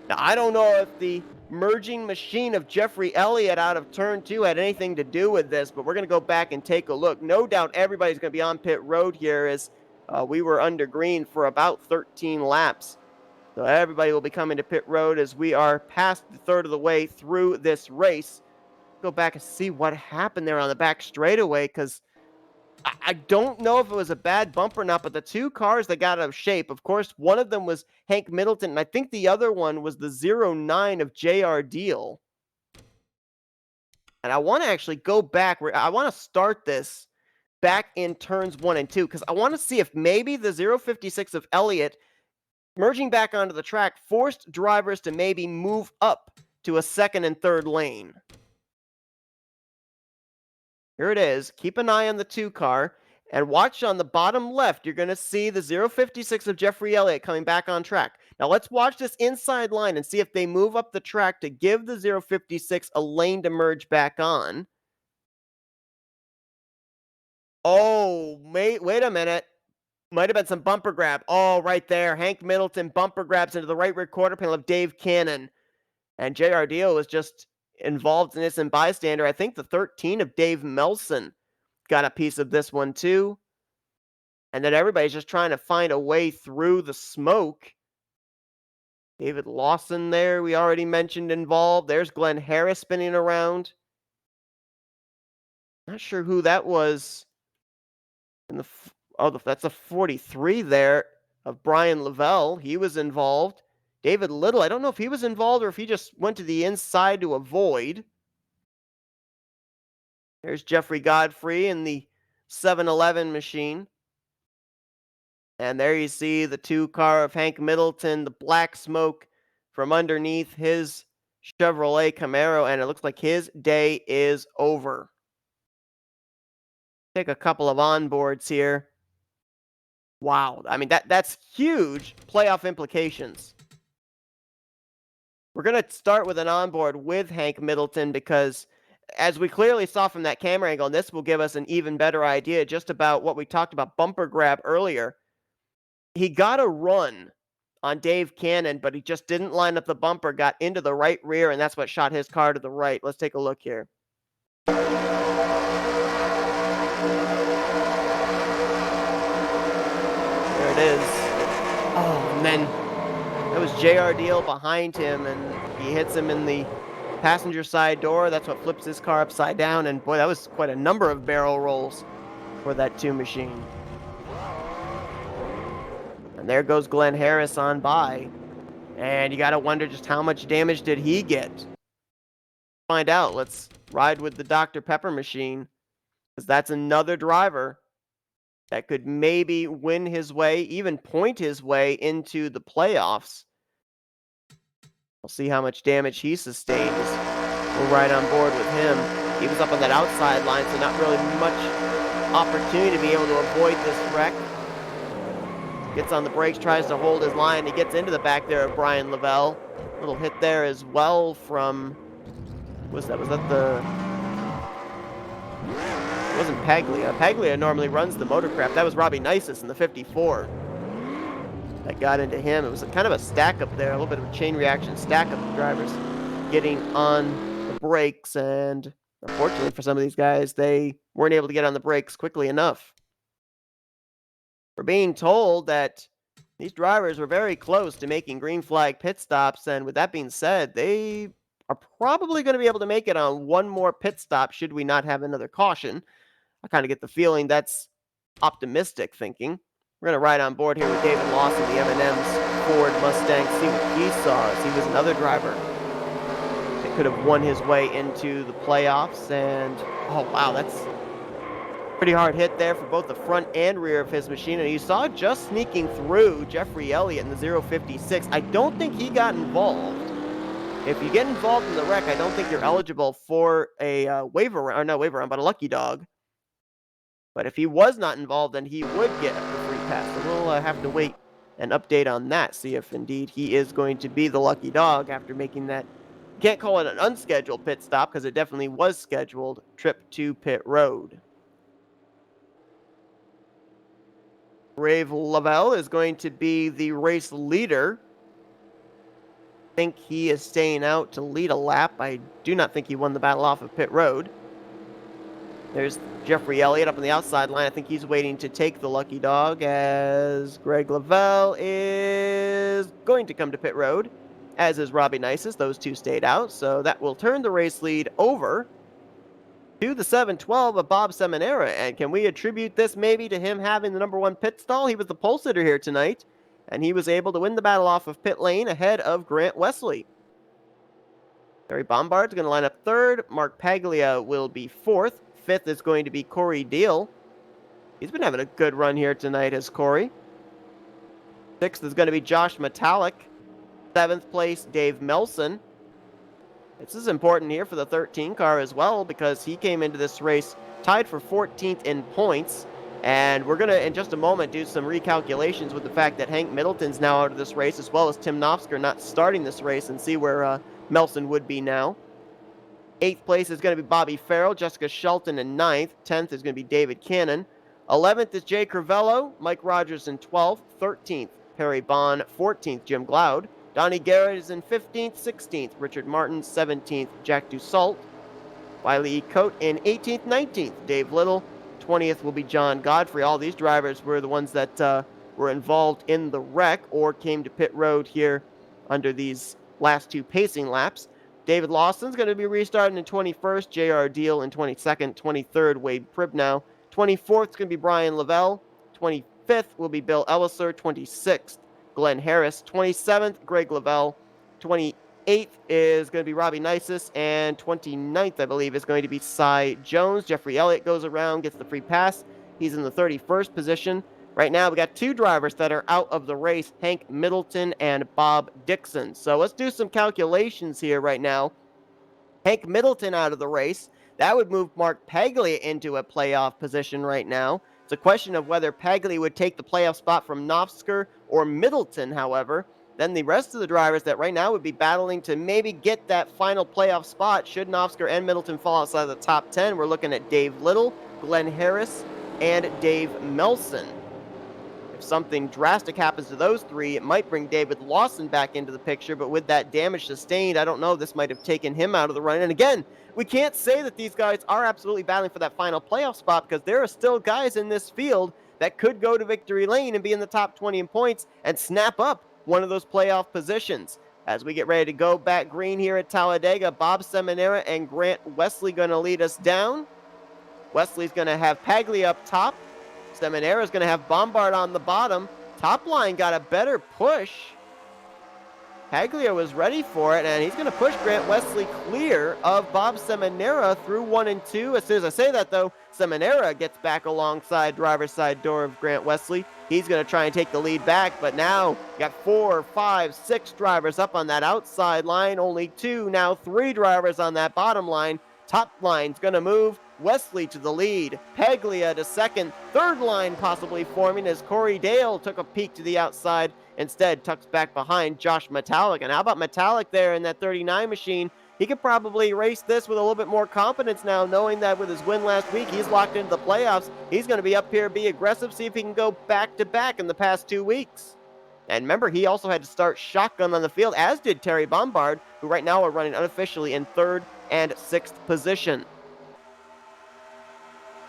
Now, I don't know if the merging machine of Jeffrey Elliott out of turn 2 had anything to do with this, but we're going to go back and take a look. No doubt everybody's going to be on pit road here, as we were under green for about 13 laps. So everybody will be coming to pit road as we are past the third of the way through this race. Go back and see what happened there on the back straightaway, because I don't know if it was a bad bump or not, but the 2 cars that got out of shape, of course, one of them was Hank Middleton, and I think the other one was the 09 of J.R. Deal. And I want to actually go back. I want to start this back in turns 1 and 2, because I want to see if maybe the 056 of Elliott merging back onto the track forced drivers to maybe move up to a 2nd and 3rd lane. Here it is. Keep an eye on the 2 car. And watch on the bottom left, you're going to see the 056 of Jeffrey Elliott coming back on track. Now let's watch this inside line and see if they move up the track to give the 056 a lane to merge back on. Oh, wait a minute. Might have been some bumper grab. Oh, right there. Hank Middleton bumper grabs into the right rear quarter panel of Dave Cannon. And J.R. Deal was just involved in this and bystander. I think the 13 of Dave Melson got a piece of this one too. And then everybody's just trying to find a way through the smoke. David Lawson there, we already mentioned, involved. There's Glenn Harris spinning around. Not sure who that was. In that's a 43 there of Brian Lavelle. He was involved. David Little, I don't know if he was involved or if he just went to the inside to avoid. There's Jeffrey Godfrey in the 7-Eleven machine. And there you see the two car of Hank Middleton, the black smoke from underneath his Chevrolet Camaro, and it looks like his day is over. Take a couple of onboards here. Wow, I mean that's huge playoff implications. We're going to start with an onboard with Hank Middleton because as we clearly saw from that camera angle, and this will give us an even better idea just about what we talked about bumper grab earlier. He got a run on Dave Cannon, but he just didn't line up the bumper, got into the right rear, and that's what shot his car to the right. Let's take a look here. There it is. Oh, and then that was J.R. Deal behind him, and he hits him in the passenger side door. That's what flips his car upside down, and boy, that was quite a number of barrel rolls for that 2 machine. And there goes Glenn Harris on by. And you got to wonder just how much damage did he get? Find out. Let's ride with the Dr. Pepper machine. Because that's another driver that could maybe win his way, even point his way into the playoffs. We'll see how much damage he sustained. We'll ride on board with him. He was up on that outside line, so not really much opportunity to be able to avoid this wreck. Gets on the brakes, tries to hold his line. He gets into the back there of Brian Lavelle. Little hit there as well from... Was that the... It wasn't Paglia. Paglia normally runs the motorcraft. That was Robbie Nisus in the 54. That got into him. It was kind of a stack up there, a little bit of a chain reaction stack up of drivers getting on the brakes. And unfortunately for some of these guys, they weren't able to get on the brakes quickly enough. We're being told that these drivers were very close to making green flag pit stops, and with that being said, they are probably going to be able to make it on one more pit stop should we not have another caution. I kind of get the feeling that's optimistic thinking. We're going to ride on board here with David Lawson, the M&M's Ford Mustang, see what he saw as he was another driver that could have won his way into the playoffs. And, oh wow, that's pretty hard hit there for both the front and rear of his machine. And you saw just sneaking through Jeffrey Elliott in the 056. I don't think he got involved. If you get involved in the wreck, I don't think you're eligible for a waiver round, or not waiver round, but a lucky dog. But if he was not involved, then he would get the free pass. So we'll have to wait an update on that, see if indeed he is going to be the lucky dog after making that, can't call it an unscheduled pit stop because it definitely was scheduled, trip to pit road. Rave Lavelle is going to be the race leader. I think he is staying out to lead a lap. I do not think he won the battle off of pit road. There's Jeffrey Elliott up on the outside line. I think he's waiting to take the lucky dog as Greg Lavelle is going to come to pit road, as is Robbie Nisus. Those two stayed out, so that will turn the race lead over to the 712 of Bob Seminara. And can we attribute this maybe to him having the number 1 pit stall? He was the pole sitter here tonight, and he was able to win the battle off of pit lane ahead of Grant Wesley. Barry Bombard's going to line up 3rd. Mark Paglia will be 4th. 5th is going to be Corey Deal. He's been having a good run here tonight as Corey. 6th is going to be Josh Metallic. 7th place, Dave Melson. This is important here for the 13 car as well because he came into this race tied for 14th in points. And we're going to, in just a moment, do some recalculations with the fact that Hank Middleton's now out of this race, as well as Tim Knopfsker not starting this race, and see where Melson would be now. 8th place is going to be Bobby Farrell, Jessica Shelton in 9th. 10th is going to be David Cannon. 11th is Jay Crivello, Mike Rogers in 12th, 13th, Perry Bond, 14th, Jim Glaude. Donnie Garrett is in 15th, 16th, Richard Martin, 17th, Jack Dussault. Wiley E. Coate in 18th, 19th, Dave Little. 20th will be John Godfrey. All these drivers were the ones that were involved in the wreck or came to pit road here under these last two pacing laps. David Lawson's going to be restarting in 21st, J.R. Deal in 22nd, 23rd, Wade Pribnow. 24th is going to be Brian Lavelle. 25th will be Bill Elliser. 26th, Glenn Harris. 27th, Greg Lavelle. 28th is going to be Robbie Nisus, and 29th, I believe, is going to be Cy Jones. Jeffrey Elliott goes around, gets the free pass. He's in the 31st position. Right now, we got two drivers that are out of the race, Hank Middleton and Bob Dixon. So let's do some calculations here right now. Hank Middleton out of the race. That would move Mark Paglia into a playoff position right now. It's a question of whether Paglia would take the playoff spot from Nofsker or Middleton, however. Then the rest of the drivers that right now would be battling to maybe get that final playoff spot, should Nofsker and Middleton fall outside of the top 10, we're looking at Dave Little, Glenn Harris, and Dave Melson. If something drastic happens to those three, it might bring David Lawson back into the picture, but with that damage sustained, I don't know, this might have taken him out of the run. And again, we can't say that these guys are absolutely battling for that final playoff spot because there are still guys in this field that could go to victory lane and be in the top 20 in points and snap up one of those playoff positions. As we get ready to go back green here at Talladega, Bob Seminara and Grant Wesley going to lead us down. Wesley's going to have Paglia up top. Seminara is going to have Bombard on the bottom. Top line got a better push. Paglia was ready for it, and he's going to push Grant Wesley clear of Bob Seminara through 1 and 2. As soon as I say that, though, Seminara gets back alongside driver's side door of Grant Wesley. He's going to try and take the lead back, but now you got 4, 5, 6 drivers up on that outside line. Only 2, now 3 drivers on that bottom line. Top line's going to move. Wesley to the lead, Paglia to second, third line possibly forming as Corey Dale took a peek to the outside, instead tucks back behind Josh Metallic. And how about Metallic there in that 39 machine? He could probably race this with a little bit more confidence now, knowing that with his win last week, he's locked into the playoffs. He's going to be up here, be aggressive, see if he can go back-to-back in the past 2 weeks. And remember, he also had to start shotgun on the field, as did Terry Bombard, who right now are running unofficially in 3rd and 6th position.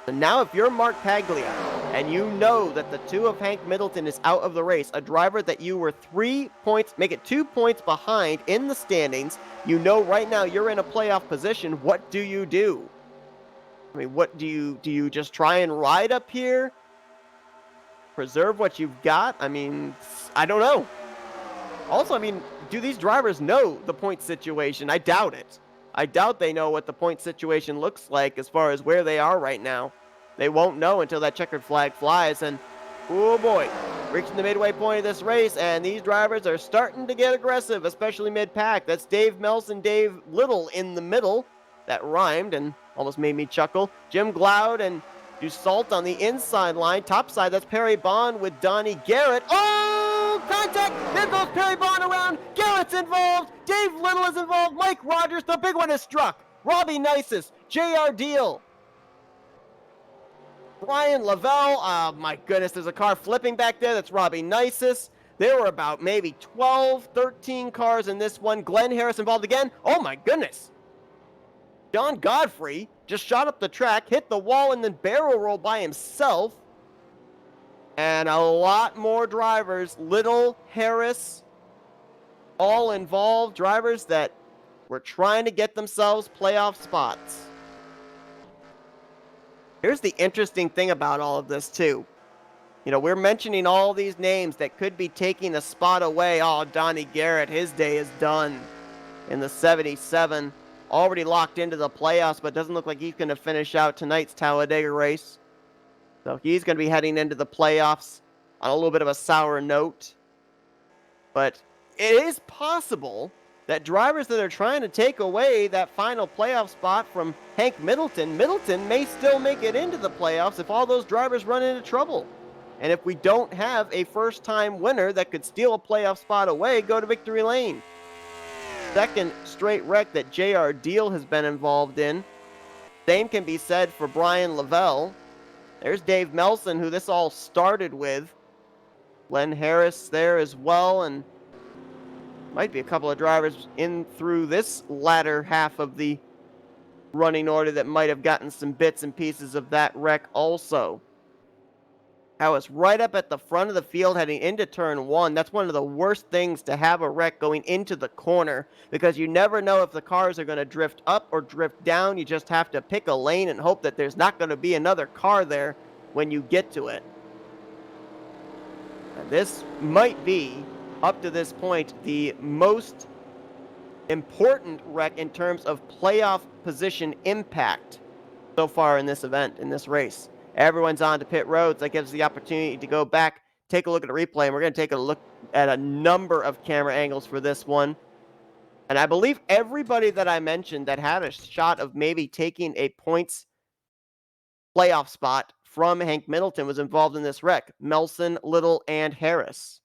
And now if you're Mark Paglia and you know that the 2 of Hank Middleton is out of the race, a driver that you were 3 points, make it 2 points behind in the standings, you know right now you're in a playoff position, what do you do? I mean, what do you just try and ride up here? Preserve what you've got? I mean, I don't know. Also, I mean, do these drivers know the point situation? I doubt it. I doubt they know what the point situation looks like as far as where they are right now. They won't know until that checkered flag flies. And, oh boy, reaching the midway point of this race, and these drivers are starting to get aggressive, especially mid-pack. That's Dave Melson, Dave Little in the middle. That rhymed and almost made me chuckle. Jim Glaude and Dussault on the inside line. Top side, that's Perry Bond with Donnie Garrett. Oh, contact! There goes Perry Bond around. Garrett's involved. Dave Little is involved. Mike Rogers, the big one is struck. Robbie Nisus, J.R. Deal. Brian Lavelle. Oh, my goodness, there's a car flipping back there. That's Robbie Nisus. There were about maybe 12, 13 cars in this one. Glenn Harris involved again. Oh, my goodness. John Godfrey just shot up the track, hit the wall, and then barrel rolled by himself. And a lot more drivers, Little, Harris, all involved. Drivers that were trying to get themselves playoff spots. Here's the interesting thing about all of this, too. You know, we're mentioning all these names that could be taking a spot away. Oh, Donnie Garrett, his day is done in the 77. Already locked into the playoffs, but doesn't look like he's going to finish out tonight's Talladega race. So he's going to be heading into the playoffs on a little bit of a sour note. But it is possible that drivers that are trying to take away that final playoff spot from Hank Middleton may still make it into the playoffs if all those drivers run into trouble. And if we don't have a first-time winner that could steal a playoff spot away, go to victory lane. Second straight wreck that J.R. Deal has been involved in. Same can be said for Brian Lavelle. There's Dave Melson, who this all started with. Glenn Harris there as well, and might be a couple of drivers in through this latter half of the running order that might have gotten some bits and pieces of that wreck also. I was right up at the front of the field heading into turn one. That's one of the worst things, to have a wreck going into the corner, because you never know if the cars are going to drift up or drift down. You just have to pick a lane and hope that there's not going to be another car there when you get to it. And this might be, up to this point, the most important wreck in terms of playoff position impact so far in this event, in this race. Everyone's on to pit roads. That gives the opportunity to go back, take a look at a replay, and we're going to take a look at a number of camera angles for this one. And I believe everybody that I mentioned that had a shot of maybe taking a points playoff spot from Hank Middleton was involved in this wreck. Melson, Little, and Harris.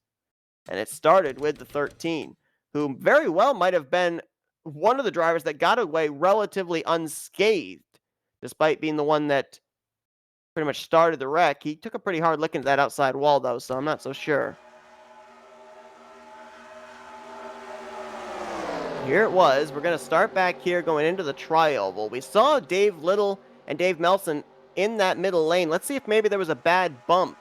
And it started with the 13, who very well might have been one of the drivers that got away relatively unscathed, despite being the one that pretty much started the wreck. He took a pretty hard look into that outside wall, though, so I'm not so sure. Here it was. We're going to start back here going into the tri-oval. We saw Dave Little and Dave Melson in that middle lane. Let's see if maybe there was a bad bump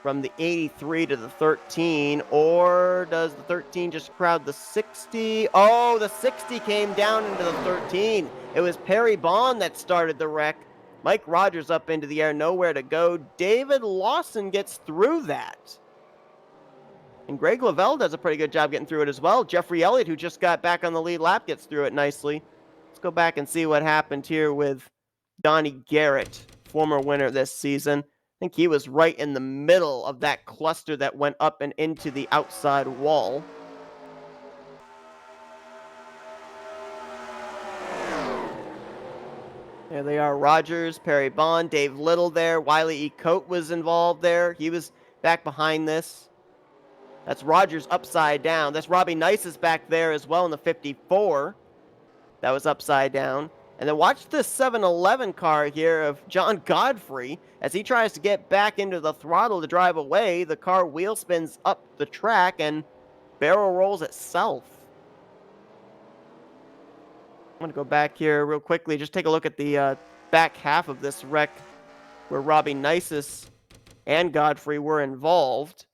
from the 83 to the 13, or does the 13 just crowd the 60? Oh, the 60 came down into the 13. It was Perry Bond that started the wreck. Mike Rogers up into the air, nowhere to go. David Lawson gets through that. And Greg Lavelle does a pretty good job getting through it as well. Jeffrey Elliott, who just got back on the lead lap, gets through it nicely. Let's go back and see what happened here with Donnie Garrett, former winner this season. I think he was right in the middle of that cluster that went up and into the outside wall. There they are, Rogers, Perry Bond, Dave Little there. Wiley E. Coate was involved there. He was back behind this. That's Rogers upside down. That's Robbie Nice's back there as well in the 54. That was upside down. And then watch this 7-Eleven car here of John Godfrey as he tries to get back into the throttle to drive away. The car wheel spins up the track and barrel rolls itself. I'm going to go back here real quickly. Just take a look at the back half of this wreck where Robbie Nices and Godfrey were involved.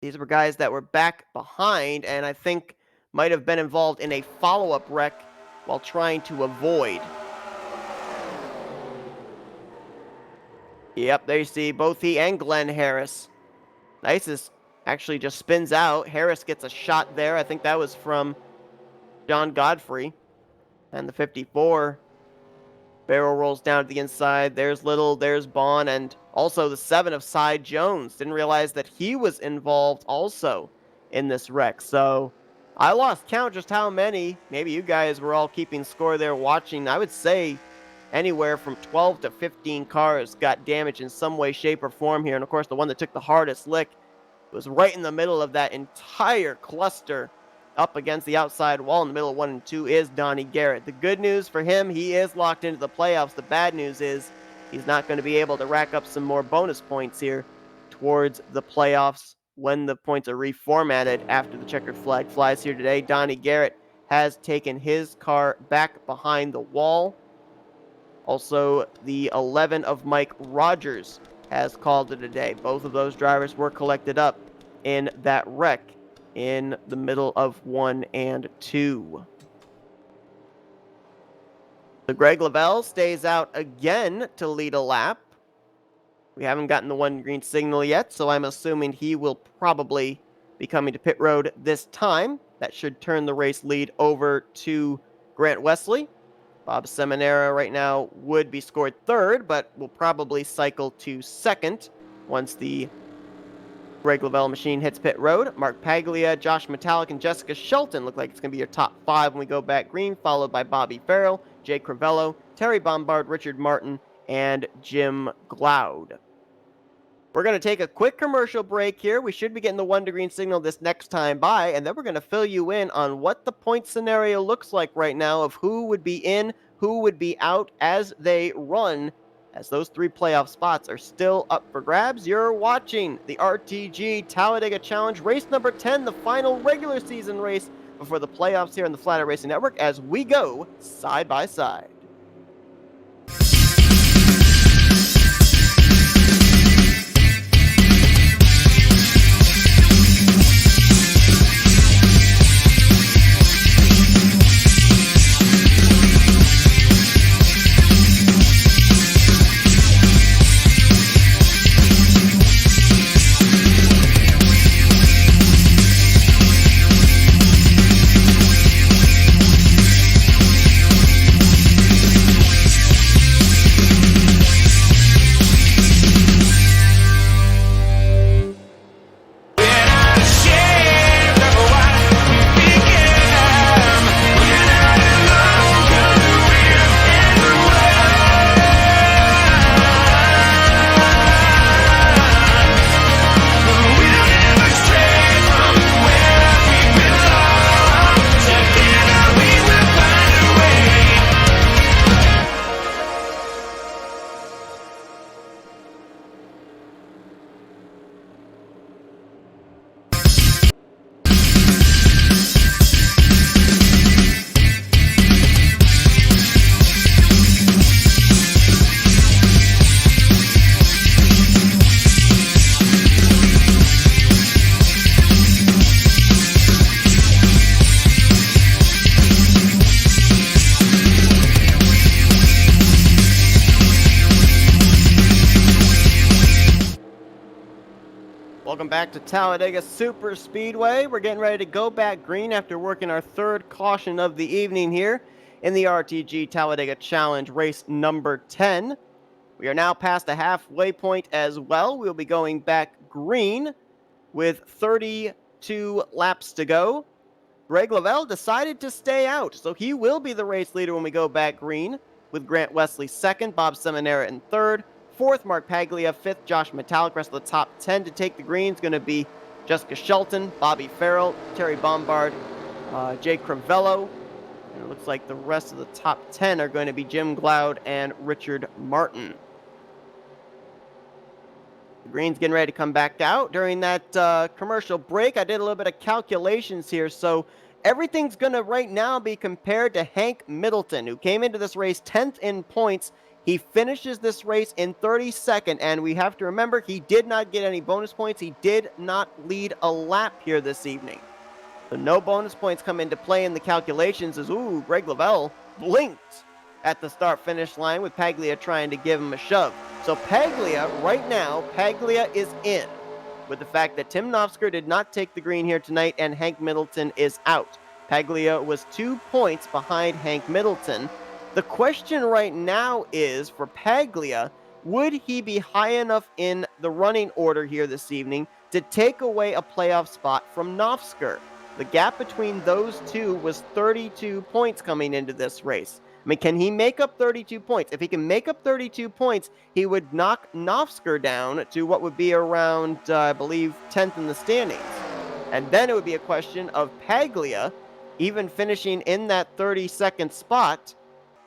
These were guys that were back behind and I think might have been involved in a follow-up wreck while trying to avoid. Yep, there you see both he and Glenn Harris. Nices actually just spins out. Harris gets a shot there. I think that was from John Godfrey. And the 54 barrel rolls down to the inside. There's Little, there's Bond, and also the 7 of Cy Jones. Didn't realize that he was involved also in this wreck. So I lost count just how many. Maybe you guys were all keeping score there watching. I would say anywhere from 12 to 15 cars got damaged in some way, shape, or form here. And of course, the one that took the hardest lick was right in the middle of that entire cluster up against the outside wall in the middle of 1 and 2 is Donnie Garrett. The good news for him, he is locked into the playoffs. The bad news is he's not going to be able to rack up some more bonus points here towards the playoffs when the points are reformatted after the checkered flag flies here today. Donnie Garrett has taken his car back behind the wall. Also, the 11 of Mike Rogers has called it a day. Both of those drivers were collected up in that wreck in the middle of 1 and 2. So Greg Lavelle stays out again to lead a lap. We haven't gotten the 1 green signal yet, so I'm assuming he will probably be coming to pit road this time. That should turn the race lead over to Grant Wesley. Bob Seminara right now would be scored 3rd, but will probably cycle to 2nd once the Greg Lavelle machine hits pit road. Mark Paglia, Josh Metallic, and Jessica Shelton look like it's going to be your top 5 when we go back green, followed by Bobby Farrell, Jay Crivello, Terry Bombard, Richard Martin, and Jim Glaude. We're going to take a quick commercial break here. We should be getting the 1 to green signal this next time by, and then we're going to fill you in on what the point scenario looks like right now of who would be in, who would be out as they run as those 3 playoff spots are still up for grabs. You're watching the RTG Talladega Challenge, race number 10, the final regular season race before the playoffs here on the Flatout Racing Network, as we go side by side. Welcome back to Talladega Super Speedway. We're getting ready to go back green after working our third caution of the evening here in the RTG Talladega Challenge race number 10. We are now past the halfway point as well. We'll be going back green with 32 laps to go. Greg Lavelle decided to stay out, so he will be the race leader when we go back green, with Grant Wesley second, Bob Seminara in third, fourth, Mark Paglia, fifth, Josh Metallic. Rest of the top 10 to take the green is going to be Jessica Shelton, Bobby Farrell, Terry Bombard, Jay Crivello. And it looks like the rest of the top 10 are going to be Jim Glaude and Richard Martin. The green's getting ready to come back out. During that commercial break, I did a little bit of calculations here. So everything's going to right now be compared to Hank Middleton, who came into this race 10th in points. He finishes this race in 32nd, and we have to remember he did not get any bonus points. He did not lead a lap here this evening. So no bonus points come into play in the calculations as, Greg Lavelle blinked at the start-finish line with Paglia trying to give him a shove. So Paglia, right now, Paglia is in with the fact that Tim Nofsker did not take the green here tonight and Hank Middleton is out. Paglia was 2 points behind Hank Middleton. The question right now is, for Paglia, would he be high enough in the running order here this evening to take away a playoff spot from Nofsker? The gap between those two was 32 points coming into this race. I mean, can he make up 32 points? If he can make up 32 points, he would knock Nofsker down to what would be around, I believe, 10th in the standings. And then it would be a question of Paglia even finishing in that 32nd spot.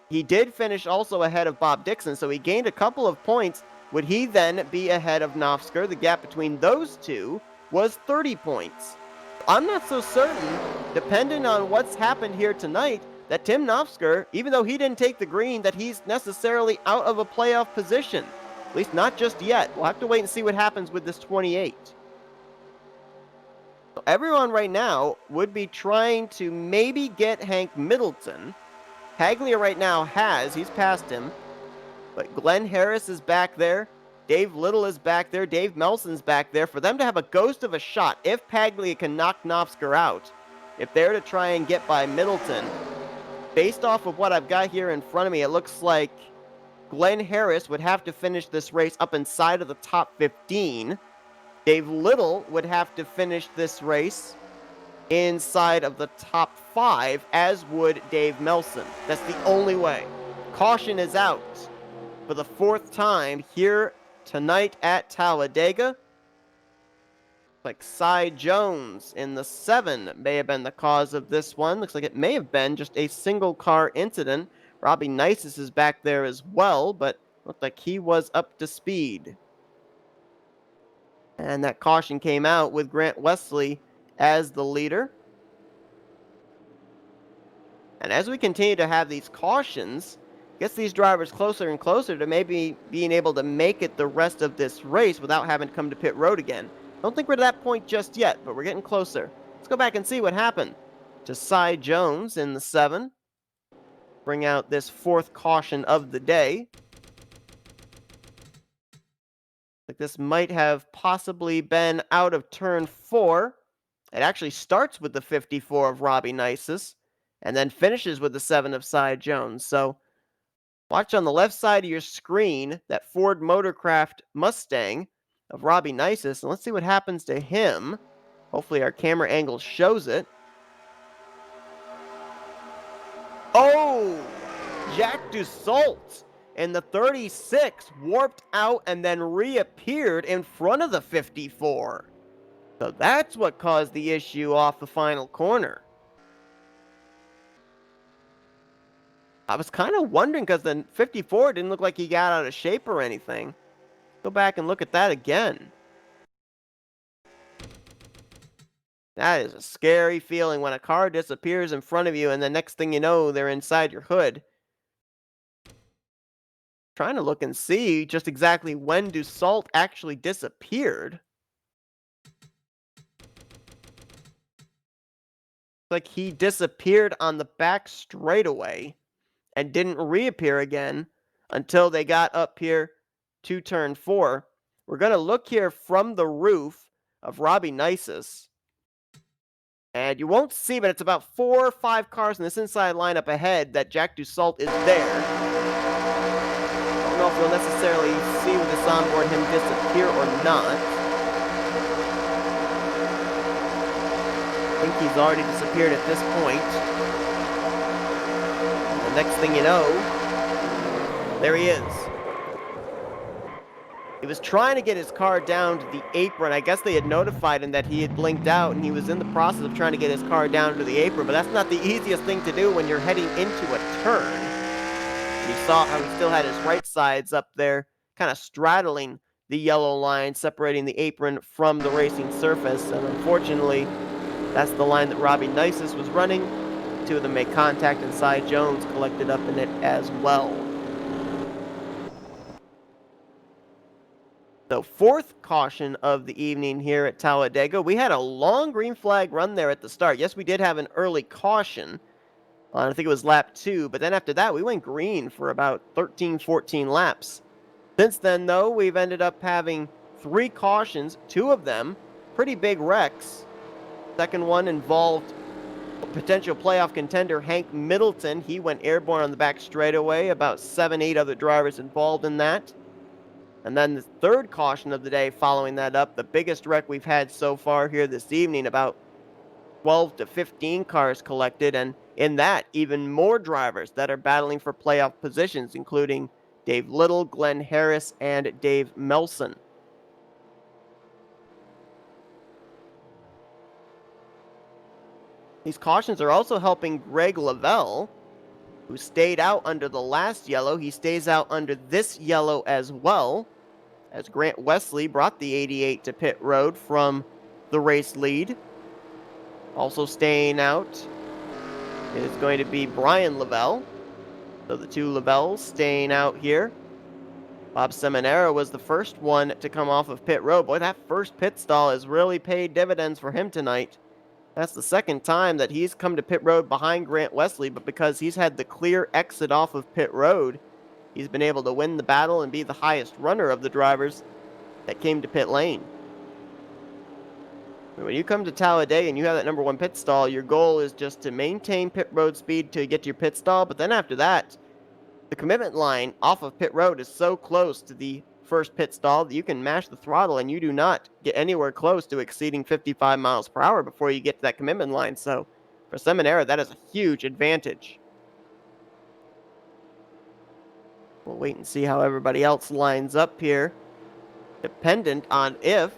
He did finish also ahead of Bob Dixon, so he gained a couple of points. Would he then be ahead of Nofsker? The gap between those two was 30 points. I'm not so certain, depending on what's happened here tonight, that Tim Nofsker, even though he didn't take the green, that he's necessarily out of a playoff position. At least not just yet. We'll have to wait and see what happens with this 28. So everyone right now would be trying to maybe get Hank Middleton. Paglia right now he's passed him, but Glenn Harris is back there. Dave Little is back there. Dave Melson's back there. For them to have a ghost of a shot, if Paglia can knock Nofsker out, if they're to try and get by Middleton, based off of what I've got here in front of me, it looks like Glenn Harris would have to finish this race up inside of the top 15. Dave Little would have to finish this race inside of the top 5, as would Dave Melson. That's the only way. Caution is out for the 4th time here tonight at Talladega. Like Cy Jones in the 7 may have been the cause of this one. Looks like it may have been just a single car incident. Robbie Nisus is back there as well, but Looked like he was up to speed. And that caution came out with Grant Wesley as the leader. And as we continue to have these cautions, gets these drivers closer and closer to maybe being able to make it the rest of this race without having to come to pit road again. Don't think we're to that point just yet, but we're getting closer. Let's go back and see what happened to Cy Jones in the 7. Bring out this 4th caution of the day. Like this might have possibly been out of turn 4. It actually starts with the 54 of Robbie Nisus and then finishes with the 7 of Cy Jones. So watch on the left side of your screen that Ford Motorcraft Mustang of Robbie Nisus, and let's see what happens to him. Hopefully our camera angle shows it. Oh! Jack Dussault in the 36 warped out and then reappeared in front of the 54. So that's what caused the issue off the final corner. I was kind of wondering because the 54 didn't look like he got out of shape or anything. Go back and look at that again. That is a scary feeling when a car disappears in front of you and the next thing you know, they're inside your hood. Trying to look and see just exactly when Dussault actually disappeared. Like he disappeared on the back straightaway and didn't reappear again until they got up here to turn 4. We're going to look here from the roof of Robbie Nisus. And you won't see, but it's about 4 or 5 cars in this inside lineup ahead that Jack Dussault is there. I don't know if you'll necessarily see with this onboard him disappear or not. I think he's already disappeared at this point. The next thing you know, there he is. He was trying to get his car down to the apron. I guess they had notified him that he had blinked out and he was in the process of trying to get his car down to the apron, but that's not the easiest thing to do when you're heading into a turn. You saw how he still had his right sides up there, kind of straddling the yellow line, separating the apron from the racing surface, and unfortunately, that's the line that Robbie Nisus was running. 2 of them made contact, and Cy Jones collected up in it as well. So 4th caution of the evening here at Talladega. We had a long green flag run there at the start. Yes, we did have an early caution. I think it was lap 2, but then after that, we went green for about 13, 14 laps. Since then, though, we've ended up having 3 cautions, 2 of them pretty big wrecks. Second one involved a potential playoff contender, Hank Middleton. He went airborne on the back straightaway, about 7, 8 other drivers involved in that. And then the 3rd caution of the day following that up, the biggest wreck we've had so far here this evening, about 12 to 15 cars collected, and in that, even more drivers that are battling for playoff positions, including Dave Little, Glenn Harris, and Dave Melson. These cautions are also helping Greg Lavelle, who stayed out under the last yellow. He stays out under this yellow as well, as Grant Wesley brought the 88 to pit road from the race lead. Also staying out is going to be Brian Lavelle. So the 2 Lavelles staying out here. Bob Seminara was the first one to come off of pit road. Boy, that first pit stall has really paid dividends for him tonight. That's the 2nd time that he's come to pit road behind Grant Wesley, but because he's had the clear exit off of pit road, he's been able to win the battle and be the highest runner of the drivers that came to pit lane. When you come to Talladega and you have that number 1 pit stall, your goal is just to maintain pit road speed to get to your pit stall, but then after that, the commitment line off of pit road is so close to the first pit stall that you can mash the throttle and you do not get anywhere close to exceeding 55 miles per hour before you get to that commitment line. So for Seminara, that is a huge advantage. We'll wait and see how everybody else lines up here, dependent on if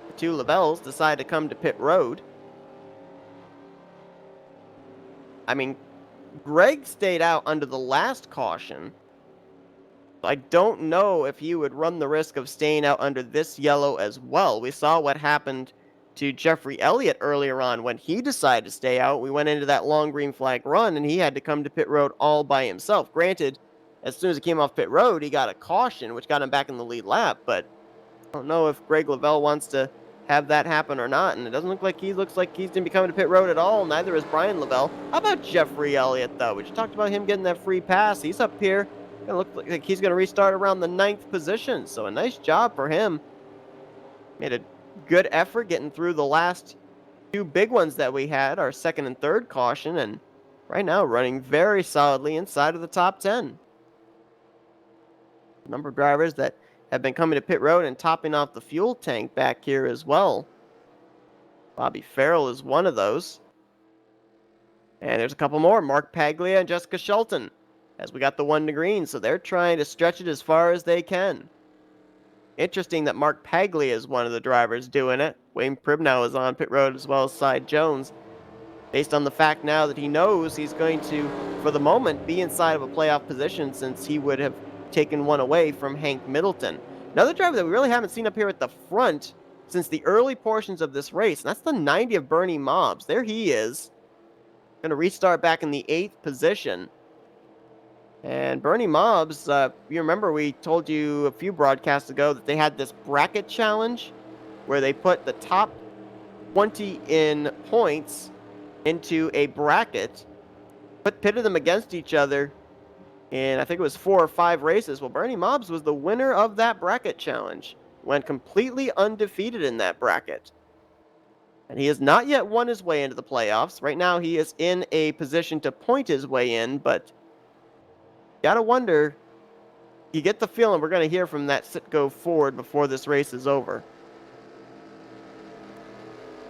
the 2 Lavelles decide to come to pit road. I mean, Greg stayed out under the last caution, I don't know if he would run the risk of staying out under this yellow as well. We saw what happened to Jeffrey Elliott earlier on when he decided to stay out. We went into that long green flag run, and he had to come to pit road all by himself. Granted, as soon as he came off pit road, he got a caution, which got him back in the lead lap, but I don't know if Greg Lavelle wants to have that happen or not, and it doesn't look like he's going to be coming to pit road at all. Neither is Brian Lavelle. How about Jeffrey Elliott, though? We just talked about him getting that free pass. He's up here. Gonna look like he's going to restart around the 9th position, so a nice job for him. Made a good effort getting through the last two big ones that we had, our second and third caution, and right now running very solidly inside of the top 10. A number of drivers that have been coming to pit road and topping off the fuel tank back here as well. Bobby Farrell is one of those. And there's a couple more, Mark Paglia and Jessica Shelton, as we got the 1 to green, so they're trying to stretch it as far as they can. Interesting that Mark Paglia is one of the drivers doing it. Wayne Pribnow is on pit road as well as Cy Jones, based on the fact now that he knows he's going to, for the moment, be inside of a playoff position since he would have taken one away from Hank Middleton. Another driver that we really haven't seen up here at the front since the early portions of this race, and that's the 90 of Bernie Mobbs. There he is. Going to restart back in the 8th position. And Bernie Mobbs, you remember we told you a few broadcasts ago that they had this bracket challenge where they put the top 20 in points into a bracket, pitted them against each other in, I think it was 4 or 5 races. Well, Bernie Mobbs was the winner of that bracket challenge. Went completely undefeated in that bracket. And he has not yet won his way into the playoffs. Right now he is in a position to point his way in, but gotta wonder, you get the feeling we're going to hear from that Citgo Ford before this race is over.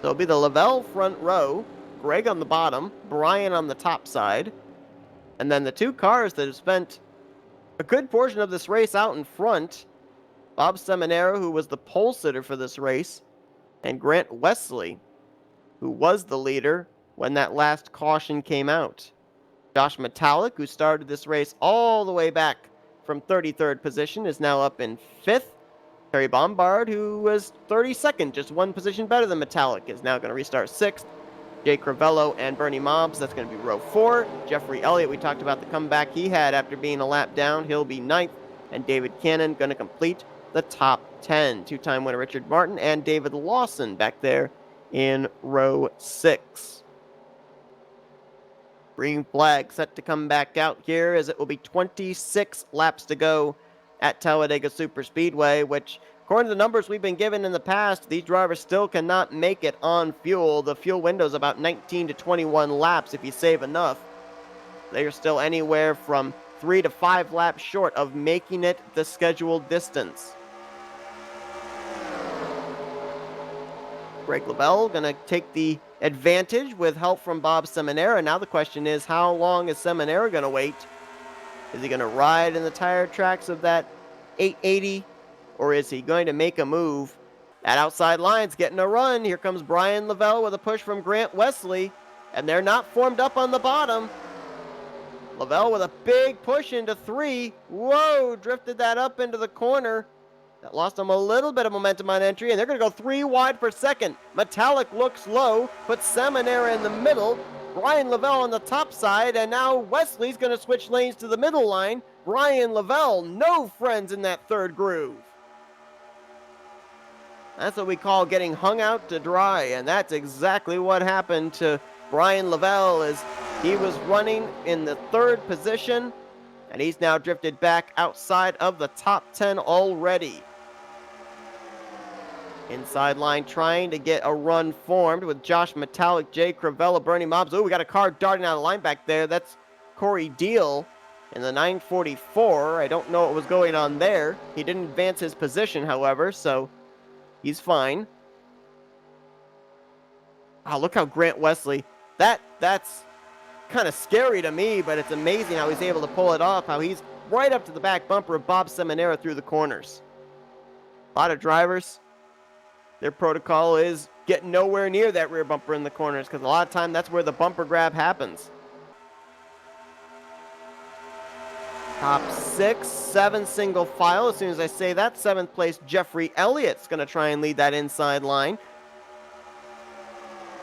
So it'll be the Lavelle front row, Greg on the bottom, Brian on the top side, and then the two cars that have spent a good portion of this race out in front, Bob Seminara, who was the pole sitter for this race, and Grant Wesley, who was the leader when that last caution came out. Josh Metallic, who started this race all the way back from 33rd position, is now up in 5th. Terry Bombard, who was 32nd, just one position better than Metallic, is now going to restart 6th. Jay Crivello and Bernie Mobbs, that's going to be row 4. Jeffrey Elliott, we talked about the comeback he had after being a lap down. He'll be 9th. And David Cannon going to complete the top 10. Two-time winner Richard Martin and David Lawson back there in row 6. Green flag set to come back out here as it will be 26 laps to go at Talladega Superspeedway, which, according to the numbers we've been given in the past, these drivers still cannot make it on fuel. The fuel window is about 19 to 21 laps if you save enough. They are still anywhere from 3 to 5 laps short of making it the scheduled distance. Greg Lavelle going to take the advantage with help from Bob Seminara. Now the question is, how long is Seminara going to wait? Is he going to ride in the tire tracks of that 880, or is he going to make a move? That outside line's getting a run. Here comes Brian Lavelle with a push from Grant Wesley, and they're not formed up on the bottom. Lavelle with a big push into 3. Whoa, drifted that up into the corner. That lost them a little bit of momentum on entry, and they're going to go 3 wide for second. Metallic looks low, puts Seminara in the middle. Brian Lavelle on the top side, and now Wesley's going to switch lanes to the middle line. Brian Lavelle, no friends in that third groove. That's what we call getting hung out to dry, and that's exactly what happened to Brian Lavelle as he was running in the 3rd position, and he's now drifted back outside of the top 10 already. Inside line trying to get a run formed with Josh Metallic, Jay Crivello, Bernie Mobbs. Oh, we got a car darting out of the line back there. That's Corey Deal in the 944. I don't know what was going on there. He didn't advance his position, however, so he's fine. Oh, look how Grant Wesley, that's kind of scary to me, but it's amazing how he's able to pull it off, how he's right up to the back bumper of Bob Seminara through the corners. A lot of drivers, their protocol is get nowhere near that rear bumper in the corners because a lot of time that's where the bumper grab happens. Top 6, 7 single file. As soon as I say that, 7th place Jeffrey Elliott's going to try and lead that inside line.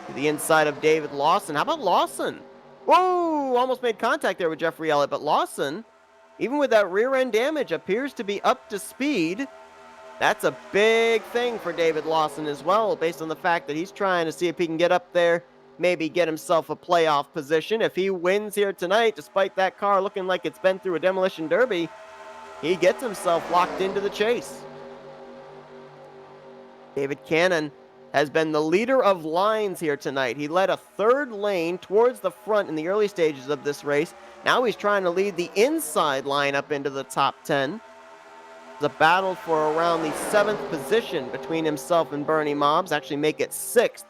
To the inside of David Lawson. How about Lawson? Whoa! Almost made contact there with Jeffrey Elliott, but Lawson, even with that rear end damage, appears to be up to speed. That's a big thing for David Lawson as well, based on the fact that he's trying to see if he can get up there, maybe get himself a playoff position. If he wins here tonight, despite that car looking like it's been through a demolition derby, he gets himself locked into the chase. David Cannon has been the leader of lines here tonight. He led a third lane towards the front in the early stages of this race. Now he's trying to lead the inside line up into the top 10. It's a battle for around the 7th position between himself and Bernie Mobbs. Actually make it 6th.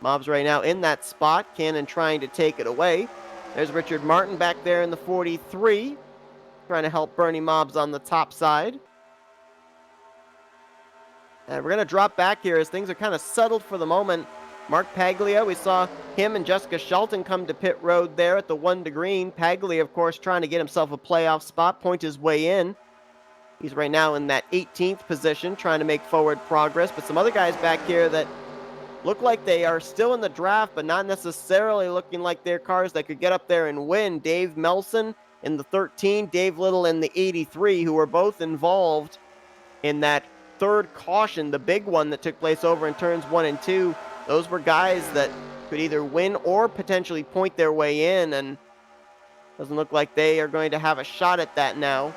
Mobbs right now in that spot. Cannon trying to take it away. There's Richard Martin back there in the 43. Trying to help Bernie Mobbs on the top side. And we're going to drop back here as things are kind of settled for the moment. Mark Paglia, we saw him and Jessica Shelton come to pit road there at the 1 to green. Paglia, of course, trying to get himself a playoff spot, point his way in. He's right now in that 18th position, trying to make forward progress. But some other guys back here that look like they are still in the draft, but not necessarily looking like they're cars that could get up there and win. Dave Melson in the 13, Dave Little in the 83, who were both involved in that third caution, the big one that took place over in turns 1 and 2. Those were guys that could either win or potentially point their way in, and doesn't look like they are going to have a shot at that now.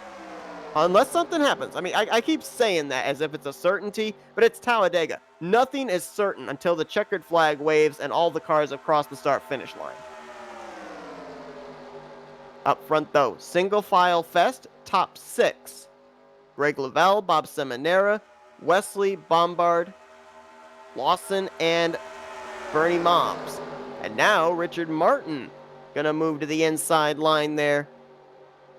Unless something happens. I mean, I keep saying that as if it's a certainty, but it's Talladega. Nothing is certain until the checkered flag waves and all the cars have crossed the start-finish line. Up front, though, single file fest, top 6. Greg Lavelle, Bob Seminara, Wesley, Bombard, Lawson, and Bernie Mobbs. And now Richard Martin gonna move to the inside line there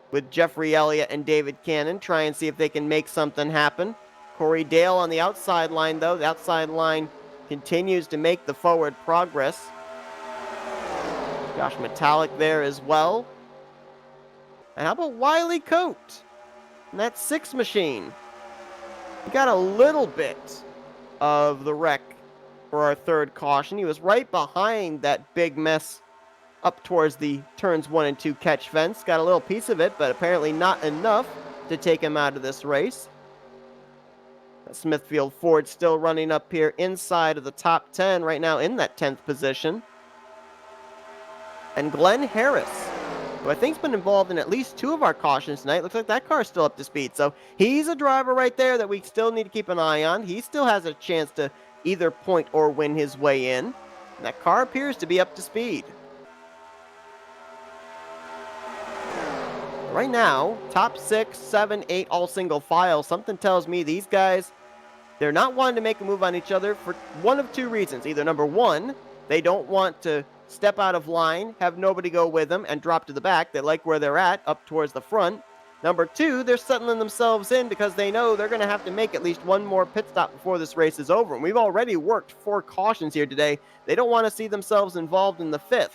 with Jeffrey Elliott and David Cannon. Try and see if they can make something happen. Corey Dale on the outside line, though. The outside line continues to make the forward progress. Josh Metallic there as well. And how about Wiley Coate? And that 6 machine. We got a little bit of the wreck for our third caution. He was right behind that big mess up towards the turns 1 and 2 catch fence. Got a little piece of it, but apparently not enough to take him out of this race. Smithfield Ford still running up here inside of the top 10 right now in that 10th position. And Glenn Harris, who I think's been involved in at least 2 of our cautions tonight. Looks like that car's still up to speed. So he's a driver right there that we still need to keep an eye on. He still has a chance to either point or win his way in. And that car appears to be up to speed. Right now, top 6, 7, 8, all single file. Something tells me these guys, they're not wanting to make a move on each other for one of 2 reasons. Either number 1, they don't want to step out of line, have nobody go with them, and drop to the back. They like where they're at, up towards the front. Number 2, they're settling themselves in because they know they're going to have to make at least one more pit stop before this race is over. And we've already worked 4 cautions here today. They don't want to see themselves involved in the 5th.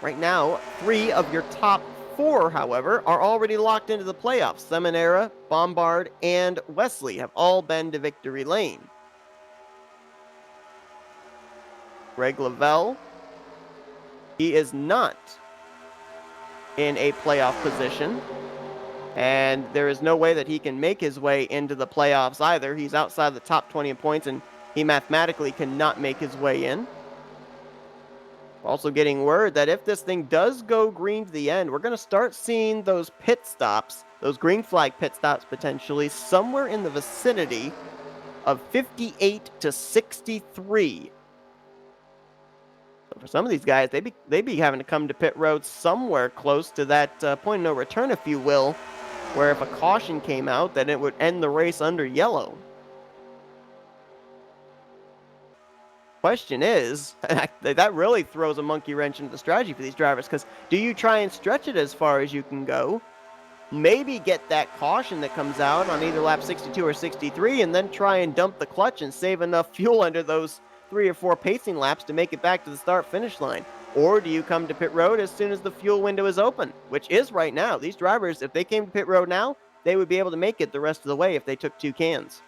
Right now, 3 of your top 4, however, are already locked into the playoffs. Seminara, Bombard, and Wesley have all been to victory lane. Greg Lavelle, he is not in a playoff position, and there is no way that he can make his way into the playoffs either. He's outside the top 20 in points, and he mathematically cannot make his way in. Also getting word that if this thing does go green to the end, we're going to start seeing those pit stops, those green flag pit stops potentially, somewhere in the vicinity of 58 to 63. So for some of these guys, they'd be having to come to pit road somewhere close to that point of no return, if you will, where if a caution came out, then it would end the race under yellow. Question is, that really throws a monkey wrench into the strategy for these drivers, because do you try and stretch it as far as you can go, maybe get that caution that comes out on either lap 62 or 63, and then try and dump the clutch and save enough fuel under those 3 or 4 pacing laps to make it back to the start-finish line? Or do you come to pit road as soon as the fuel window is open, which is right now? These drivers, if they came to pit road now, they would be able to make it the rest of the way if they took 2 cans.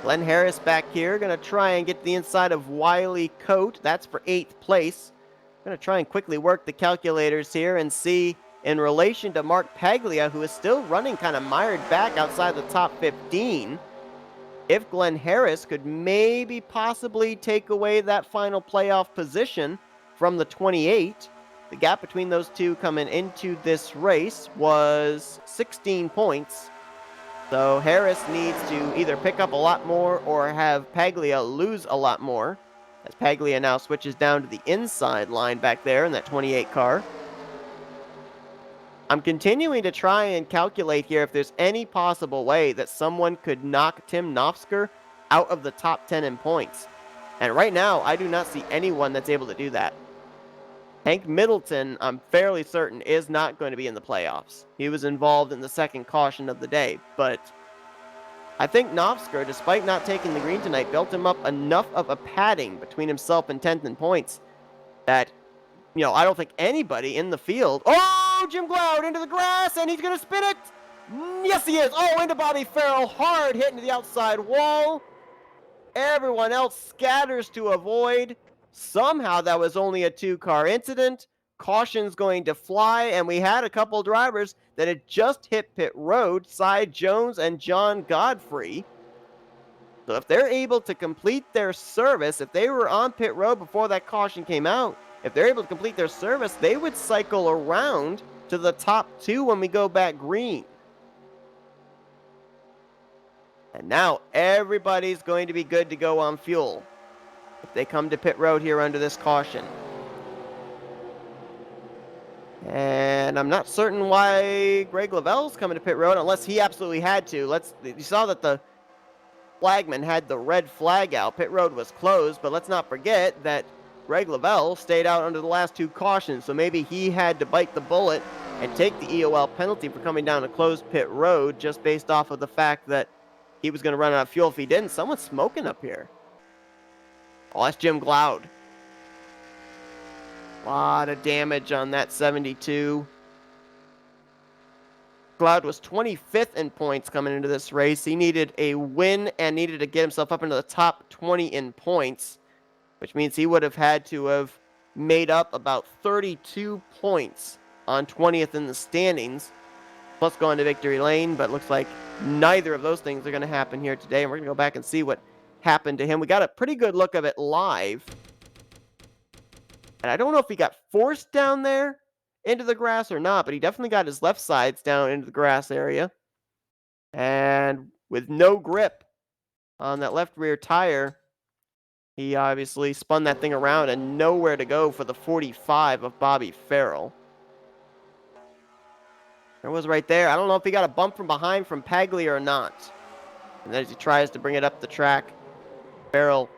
Glenn Harris back here, going to try and get the inside of Wiley Coate. That's for 8th place. Going to try and quickly work the calculators here and see, in relation to Mark Paglia, who is still running kind of mired back outside the top 15, if Glenn Harris could maybe possibly take away that final playoff position from the 28. The gap between those two coming into this race was 16 points. So Harris needs to either pick up a lot more or have Paglia lose a lot more, as Paglia now switches down to the inside line back there in that 28 car. I'm continuing to try and calculate here if there's any possible way that someone could knock Tim Nofsker out of the top 10 in points. And right now, I do not see anyone that's able to do that. Hank Middleton, I'm fairly certain, is not going to be in the playoffs. He was involved in the second caution of the day, but I think Nofsker, despite not taking the green tonight, built him up enough of a padding between himself and 10th in points that, I don't think anybody in the field... Oh, Jim Glaude into the grass, and he's going to spin it! Yes, he is! Oh, into Bobby Farrell, hard hit into the outside wall. Everyone else scatters to avoid. Somehow that was only a 2-car incident. Caution's going to fly, and we had a couple drivers that had just hit pit road, Cy Jones and John Godfrey. So if they're able to complete their service, if they were on pit road before that caution came out, if they're able to complete their service, they would cycle around to the top 2 when we go back green. And now everybody's going to be good to go on fuel if they come to pit road here under this caution. And I'm not certain why Greg Lavelle's coming to pit road unless he absolutely had to. You saw that the flagman had the red flag out. Pit road was closed, but let's not forget that Greg Lavelle stayed out under the last 2 cautions, so maybe he had to bite the bullet and take the EOL penalty for coming down a closed pit road just based off of the fact that he was going to run out of fuel if he didn't. Someone's smoking up here. Oh, that's Jim Glaude. A lot of damage on that 72. Glaude was 25th in points coming into this race. He needed a win and needed to get himself up into the top 20 in points, which means he would have had to have made up about 32 points on 20th in the standings, plus going to victory lane, but looks like neither of those things are going to happen here today, and we're going to go back and see what happened to him. We got a pretty good look of it live, and I don't know if he got forced down there into the grass or not, but he definitely got his left sides down into the grass area, and with no grip on that left rear tire, he obviously spun that thing around and nowhere to go for the 45 of Bobby Farrell. There was right there. I don't know if he got a bump from behind from Paglia or not. And as he tries to bring it up the track, Farrell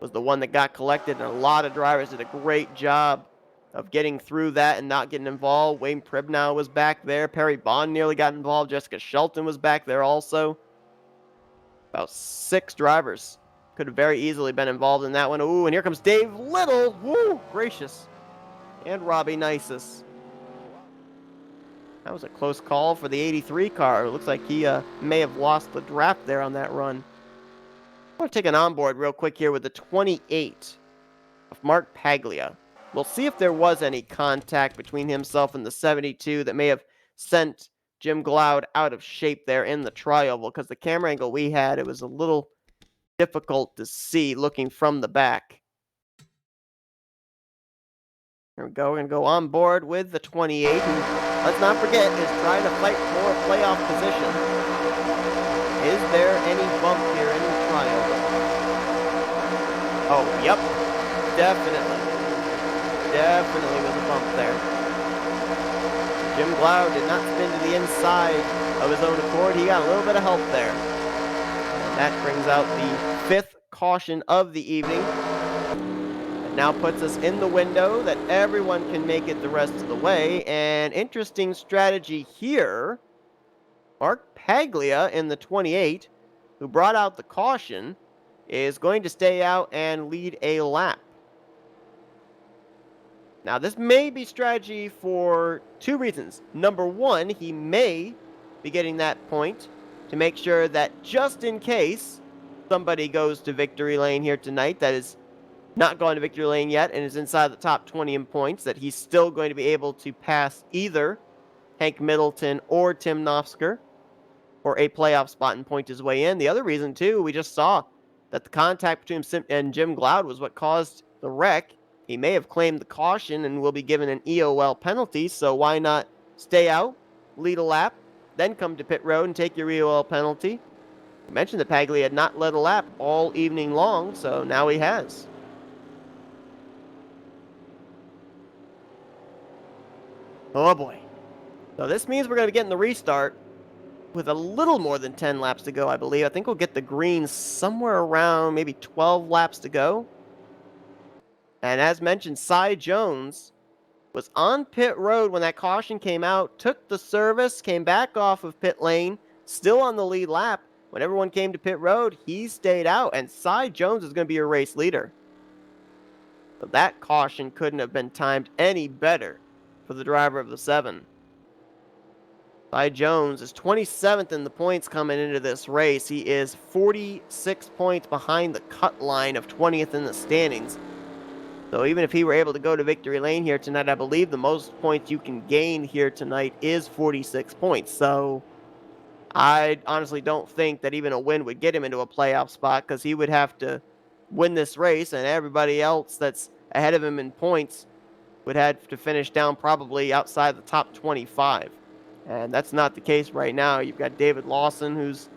was the one that got collected, and a lot of drivers did a great job of getting through that and not getting involved. Wayne Pribnow was back there. Perry Bond nearly got involved. Jessica Shelton was back there also. About 6 drivers could have very easily been involved in that one. Ooh, and here comes Dave Little. Woo, gracious. And Robbie Nisus. That was a close call for the 83 car. It looks like he may have lost the draft there on that run. I want to take an onboard real quick here with the 28 of Mark Paglia. We'll see if there was any contact between himself and the 72 that may have sent Jim Glaude out of shape there in the tri-oval, because the camera angle we had, it was a little difficult to see looking from the back. Here we go. We're going to go on board with the 28, who, let's not forget, is trying to fight for a playoff position. Is there any bump here in the tri-oval? Oh, yep. Definitely. Definitely was a bump there. Jim Glaude did not spin to the inside of his own accord. He got a little bit of help there. And that brings out the 5th caution of the evening. It now puts us in the window that everyone can make it the rest of the way. And interesting strategy here. Mark Paglia in the 28, who brought out the caution, is going to stay out and lead a lap. Now, this may be strategy for two reasons. Number one, he may be getting that point to make sure that just in case somebody goes to victory lane here tonight that is not gone to victory lane yet and is inside the top 20 in points, that he's still going to be able to pass either Hank Middleton or Tim Nofsker for a playoff spot and point his way in. The other reason, too, we just saw that the contact between him and Jim Glaude was what caused the wreck. He may have claimed the caution and will be given an EOL penalty, so why not stay out, lead a lap, then come to pit road and take your EOL penalty? I mentioned that Paglia had not led a lap all evening long, so now he has. Oh boy. So this means we're going to be getting the restart with a little more than 10 laps to go, I believe. I think we'll get the green somewhere around maybe 12 laps to go. And as mentioned, Cy Jones was on pit road when that caution came out, took the service, came back off of pit lane, still on the lead lap. When everyone came to pit road, he stayed out, and Cy Jones is going to be your race leader. So that caution couldn't have been timed any better for the driver of the 7. Cy Jones is 27th in the points coming into this race. He is 46 points behind the cut line of 20th in the standings. So even if he were able to go to victory lane here tonight, I believe the most points you can gain here tonight is 46 points. So I honestly don't think that even a win would get him into a playoff spot, because he would have to win this race, and everybody else that's ahead of him in points would have to finish down probably outside the top 25. And that's not the case right now. You've got David Lawson, who's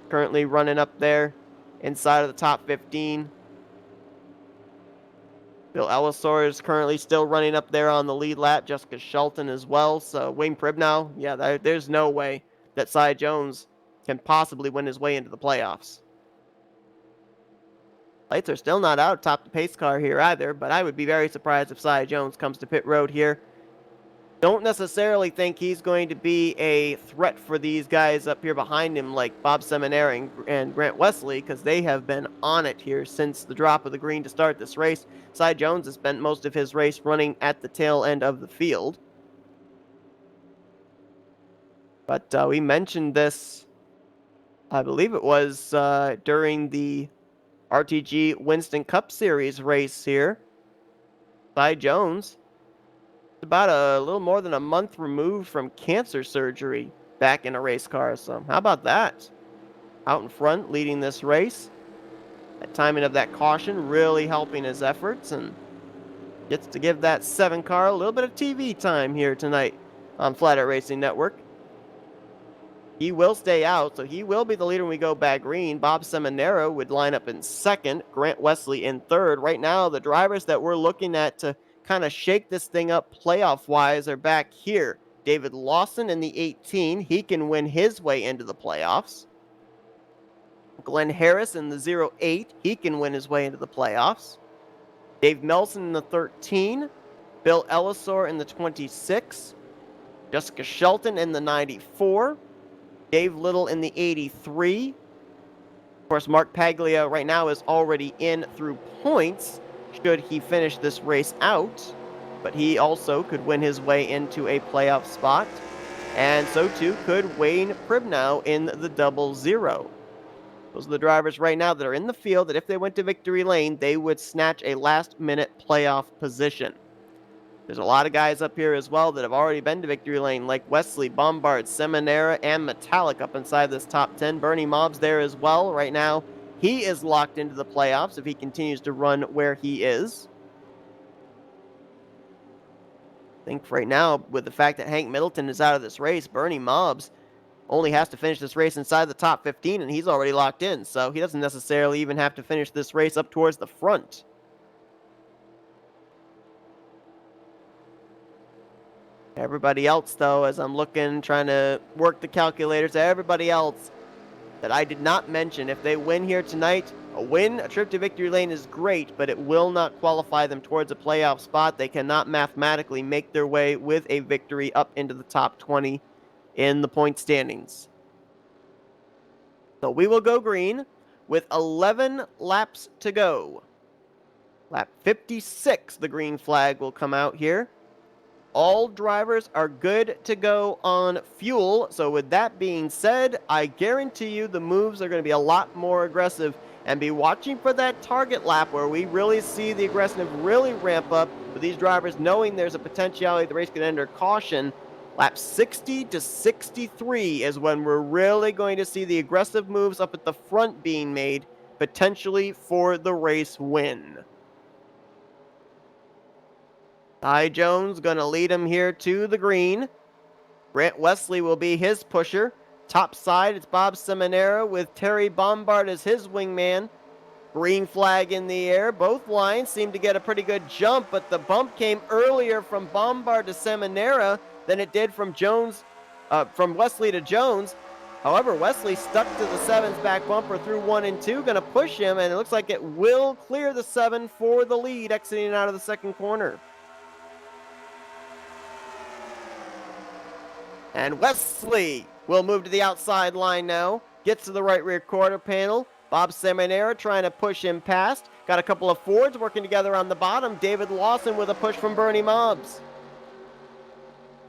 currently running up there inside of the top 15. Bill Ellisor is currently still running up there on the lead lap. Jessica Shelton as well. So Wayne Pribnow, yeah, there's no way that Cy Jones can possibly win his way into the playoffs. Lights are still not out atop the pace car here either, but I would be very surprised if Cy Jones comes to pit road here. Don't necessarily think he's going to be a threat for these guys up here behind him like Bob Seminary and Grant Wesley, because they have been on it here since the drop of the green to start this race. Cy Jones has spent most of his race running at the tail end of the field. But we mentioned this, I believe it was during the RTG Winston Cup Series race here. Cy Jones, about a little more than a month removed from cancer surgery, back in a race car. So how about that? Out in front, leading this race. That timing of that caution really helping his efforts, and gets to give that 7 car a little bit of TV time here tonight on Flatout Racing Network. He will stay out, so he will be the leader when we go back green. Bob Seminaro would line up in second, Grant Wesley in third. Right now, the drivers that we're looking at to kind of shake this thing up playoff-wise are back here. David Lawson in the 18. He can win his way into the playoffs. Glenn Harris in the 08. He can win his way into the playoffs. Dave Melson in the 13. Bill Ellisor in the 26. Jessica Shelton in the 94. Dave Little in the 83. Of course, Mark Paglia right now is already in through points, should he finish this race out. But he also could win his way into a playoff spot. And so too could Wayne Pribnow in the 00. Those are the drivers right now that are in the field that if they went to victory lane, they would snatch a last-minute playoff position. There's a lot of guys up here as well that have already been to victory lane, like Wesley, Bombard, Seminara, and Metallic up inside this top 10. Bernie Mobbs there as well. Right now, he is locked into the playoffs if he continues to run where he is. I think right now, with the fact that Hank Middleton is out of this race, Bernie Mobbs only has to finish this race inside the top 15, and he's already locked in, so he doesn't necessarily even have to finish this race up towards the front. Everybody else, though, as I'm looking, trying to work the calculators, everybody else that I did not mention, if they win here tonight, a trip to victory lane is great, but it will not qualify them towards a playoff spot. They cannot mathematically make their way with a victory up into the top 20 in the point standings. So we will go green. with 11 laps to go. Lap 56, the green flag will come out here. All drivers are good to go on fuel. So with that being said, I guarantee you the moves are going to be a lot more aggressive, and be watching for that target lap where we really see the aggressiveness really ramp up with these drivers knowing there's a potentiality the race could enter caution. Lap 60 to 63 is when we're really going to see the aggressive moves up at the front being made, potentially for the race win. Ty Jones going to lead him here to the green. Grant Wesley will be his pusher. Top side, it's Bob Seminara with Terry Bombard as his wingman. Green flag in the air. Both lines seem to get a pretty good jump, but the bump came earlier from Bombard to Seminara than it did from Wesley to Jones. However, Wesley stuck to the 7's back bumper through 1 and 2, going to push him, and it looks like it will clear the 7 for the lead, exiting out of the second corner. And Wesley will move to the outside line now. Gets to the right rear quarter panel. Bob Seminara trying to push him past. Got a couple of Fords working together on the bottom. David Lawson with a push from Bernie Mobbs.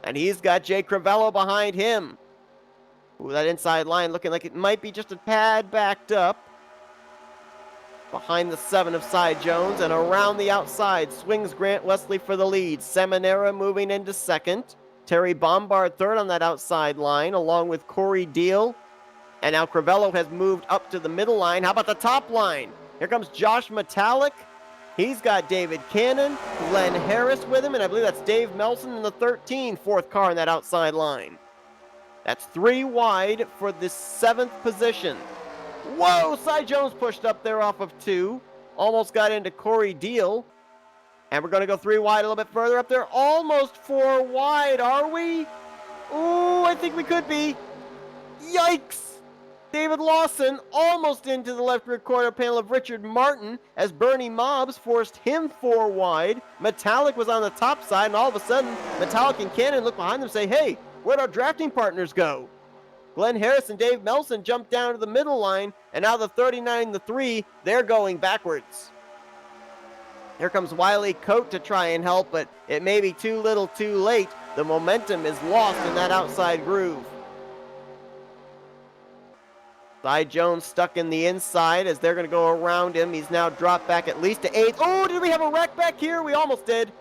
And he's got Jay Crivello behind him. Ooh, that inside line looking like it might be just a tad backed up. Behind the 7 of Cy Jones, and around the outside swings Grant Wesley for the lead. Seminara moving into second. Terry Bombard third on that outside line, along with Corey Deal. And now Crivello has moved up to the middle line. How about the top line? Here comes Josh Metallic. He's got David Cannon, Glenn Harris with him, and I believe that's Dave Melson in the 13, fourth car in that outside line. That's 3 wide for the 7th position. Whoa, Cy Jones pushed up there off of 2. Almost got into Corey Deal. And we're going to go 3 wide a little bit further up there. Almost 4 wide, are we? Ooh, I think we could be. Yikes! David Lawson almost into the left rear quarter panel of Richard Martin as Bernie Mobbs forced him 4 wide. Metallic was on the top side, and all of a sudden, Metallic and Cannon look behind them and say, hey, where'd our drafting partners go? Glenn Harris and Dave Melson jumped down to the middle line, and now the 39 and the 3, they're going backwards. Here comes Wiley Coate to try and help, but it may be too little too late. The momentum is lost in that outside groove. Cy Jones stuck in the inside as they're going to go around him. He's now dropped back at least to 8th. Oh, did we have a wreck back here? We almost did.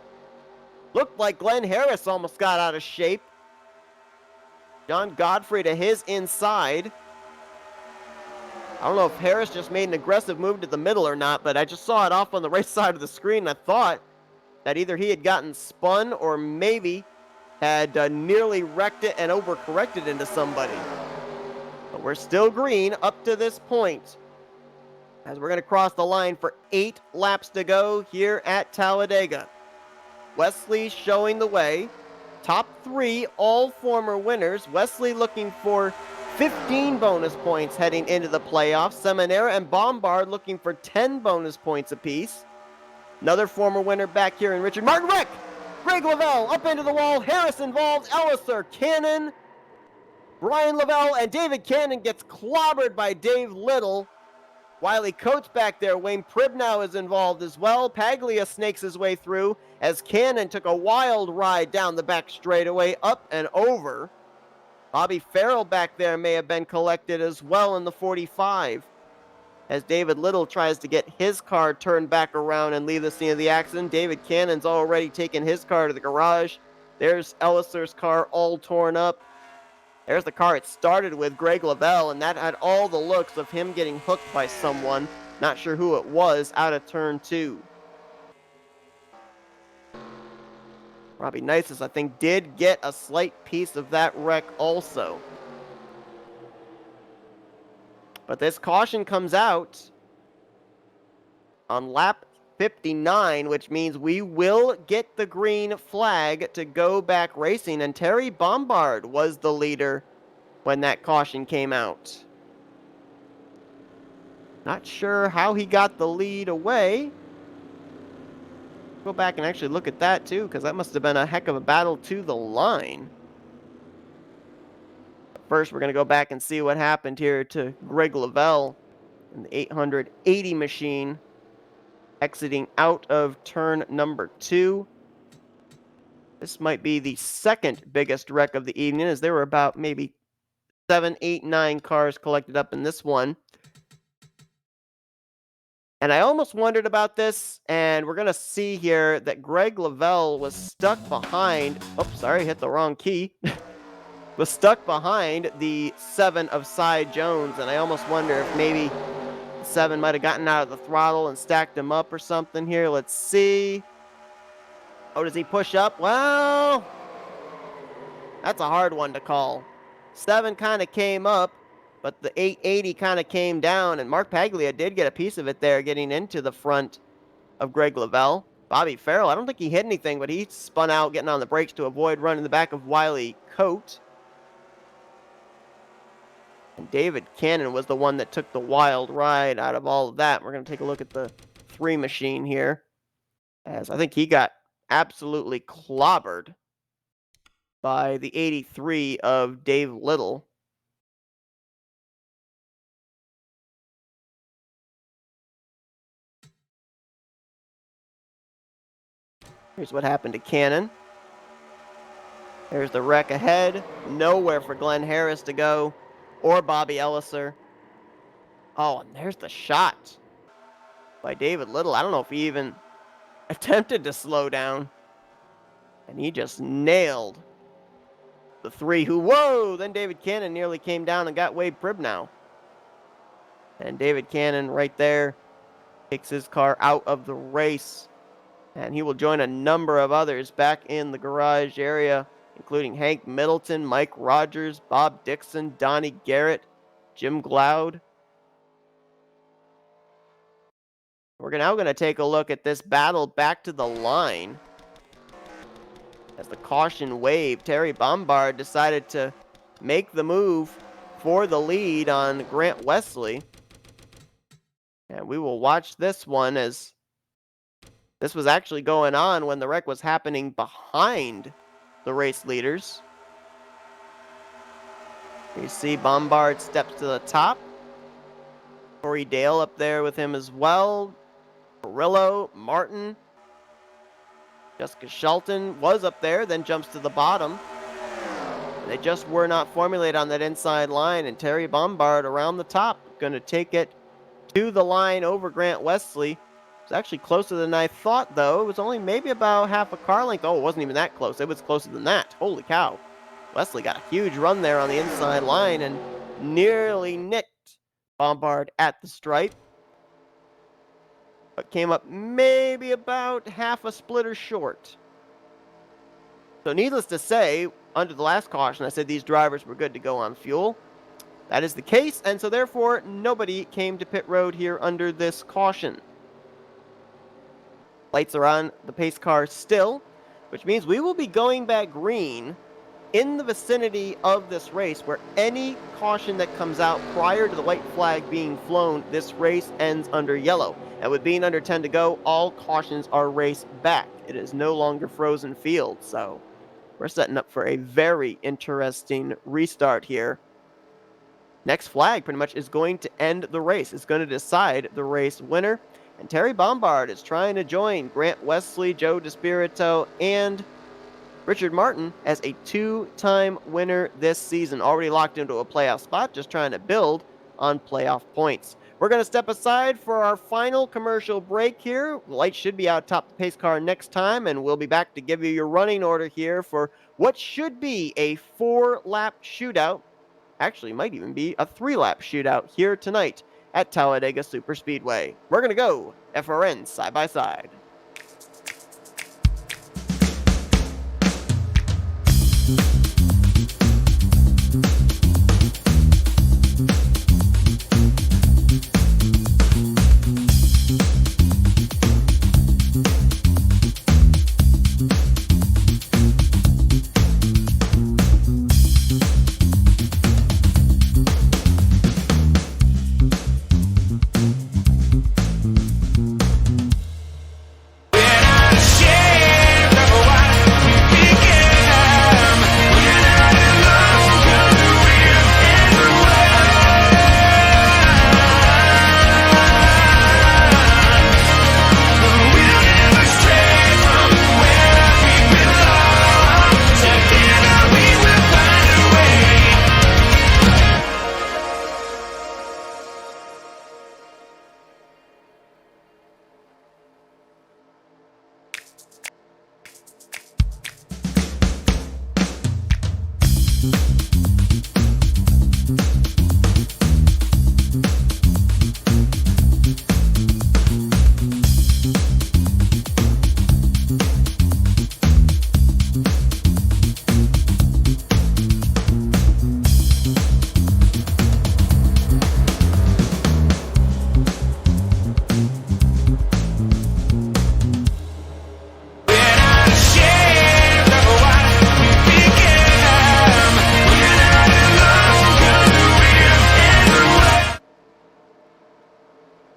Looked like Glenn Harris almost got out of shape. John Godfrey to his inside. I don't know if Harris just made an aggressive move to the middle or not, but I just saw it off on the right side of the screen. I thought that either he had gotten spun or maybe had nearly wrecked it and overcorrected into somebody. But we're still green up to this point, as we're going to cross the line for 8 laps to go here at Talladega. Wesley showing the way. Top 3, all former winners. Wesley looking for 15 bonus points heading into the playoffs. Seminara and Bombard looking for 10 bonus points apiece. Another former winner back here in Richard Martin. Wreck! Greg Lavelle up into the wall. Harris involved. Elliser, Cannon, Brian Lavelle, and David Cannon gets clobbered by Dave Little. Wiley Coates back there. Wayne Pribnow is involved as well. Paglia snakes his way through as Cannon took a wild ride down the back straightaway, up and over. Bobby Farrell back there may have been collected as well in the 45. As David Little tries to get his car turned back around and leave the scene of the accident. David Cannon's already taken his car to the garage. There's Elliser's car all torn up. There's the car it started with, Greg Lavelle, and that had all the looks of him getting hooked by someone. Not sure who it was, out of turn 2. Robbie Nices, I think, did get a slight piece of that wreck also. But this caution comes out on lap 59, which means we will get the green flag to go back racing. And Terry Bombard was the leader when that caution came out. Not sure how he got the lead away. Go back and actually look at that too, because that must have been a heck of a battle to the line. First, we're going to go back and see what happened here to Greg Lavelle. in the 880 machine, exiting out of turn number 2. This might be the second biggest wreck of the evening, as there were about maybe 7, 8, 9 cars collected up in this one. And I almost wondered about this, and we're going to see here that Greg Lavelle was stuck behind. Oops, sorry, hit the wrong key. Was stuck behind the 7 of Cy Jones, and I almost wonder if maybe 7 might have gotten out of the throttle and stacked him up or something here. Let's see. Oh, does he push up? Well, that's a hard one to call. 7 kind of came up, but the 880 kind of came down, and Mark Paglia did get a piece of it there, getting into the front of Greg Lavelle. Bobby Farrell, I don't think he hit anything, but he spun out, getting on the brakes to avoid running the back of Wiley Coate. And David Cannon was the one that took the wild ride out of all of that. We're going to take a look at the 3 machine here, as I think he got absolutely clobbered by the 83 of Dave Little. Here's what happened to Cannon. There's the wreck ahead. Nowhere for Glenn Harris to go, or Bobby Elliser. Oh, and there's the shot by David Little. I don't know if he even attempted to slow down. And he just nailed the 3 who, whoa! Then David Cannon nearly came down and got Wade Pribnow. And David Cannon right there takes his car out of the race. And he will join a number of others back in the garage area, including Hank Middleton, Mike Rogers, Bob Dixon, Donnie Garrett, Jim Glaude. We're now going to take a look at this battle back to the line. As the caution waved, Terry Bombard decided to make the move for the lead on Grant Wesley. And we will watch this one, as this was actually going on when the wreck was happening behind the race leaders. You see Bombard steps to the top. Corey Dale up there with him as well. Perillo, Martin. Jessica Shelton was up there, then jumps to the bottom. They just were not formulated on that inside line, and Terry Bombard around the top, going to take it to the line over Grant Wesley. It's actually closer than I thought, though. It was only maybe about half a car length. Oh, it wasn't even that close. It was closer than that. Holy cow. Wesley got a huge run there on the inside line and nearly nicked Bombard at the stripe. But came up maybe about half a splitter short. So needless to say, under the last caution, I said these drivers were good to go on fuel. That is the case, and so therefore nobody came to pit road here under this caution. Lights are on the pace car still, which means we will be going back green in the vicinity of this race, where any caution that comes out prior to the white flag being flown, this race ends under yellow. And with being under 10 to go, all cautions are raced back. It is no longer frozen field, so we're setting up for a very interesting restart here. Next flag pretty much is going to end the race. It's going to decide the race winner. And Terry Bombard is trying to join Grant Wesley, Joe DeSpirito, and Richard Martin as a 2-time winner this season. Already locked into a playoff spot, just trying to build on playoff points. We're going to step aside for our final commercial break here. The lights should be out top the pace car next time, and we'll be back to give you your running order here for what should be a 4-lap shootout. Actually, might even be a 3-lap shootout here tonight at Talladega Superspeedway. We're going to go FRN side by side.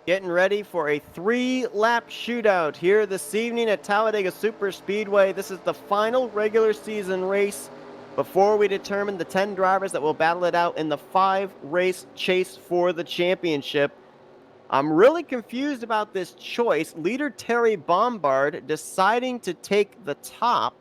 Getting ready for a 3-lap shootout here this evening at Talladega Superspeedway. This is the final regular season race before we determine the 10 drivers that will battle it out in the 5-race chase for the championship. I'm really confused about this choice. Leader Terry Bombard deciding to take the top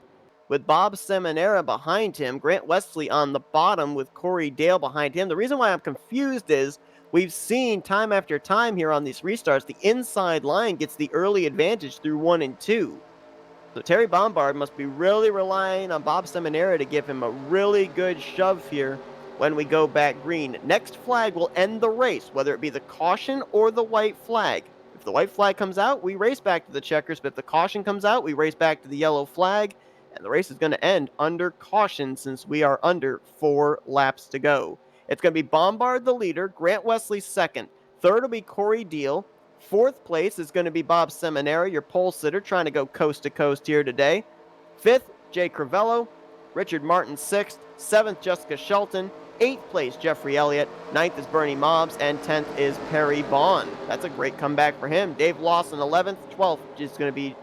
with Bob Seminara behind him, Grant Wesley on the bottom with Corey Dale behind him. The reason why I'm confused is we've seen time after time here on these restarts, the inside line gets the early advantage through 1 and 2. So Terry Bombard must be really relying on Bob Seminara to give him a really good shove here when we go back green. Next flag will end the race, whether it be the caution or the white flag. If the white flag comes out, we race back to the checkers, but if the caution comes out, we race back to the yellow flag, and the race is going to end under caution since we are under 4 laps to go. It's going to be Bombard the leader, Grant Wesley second. Third will be Corey Deal. Fourth place is going to be Bob Seminara, your pole sitter, trying to go coast to coast here today. Fifth, Jay Crivello. Richard Martin, sixth. Seventh, Jessica Shelton. Eighth place, Jeffrey Elliott. Ninth is Bernie Mobbs. And 10th is Perry Bond. That's a great comeback for him. Dave Lawson, 11th. 12th is going to be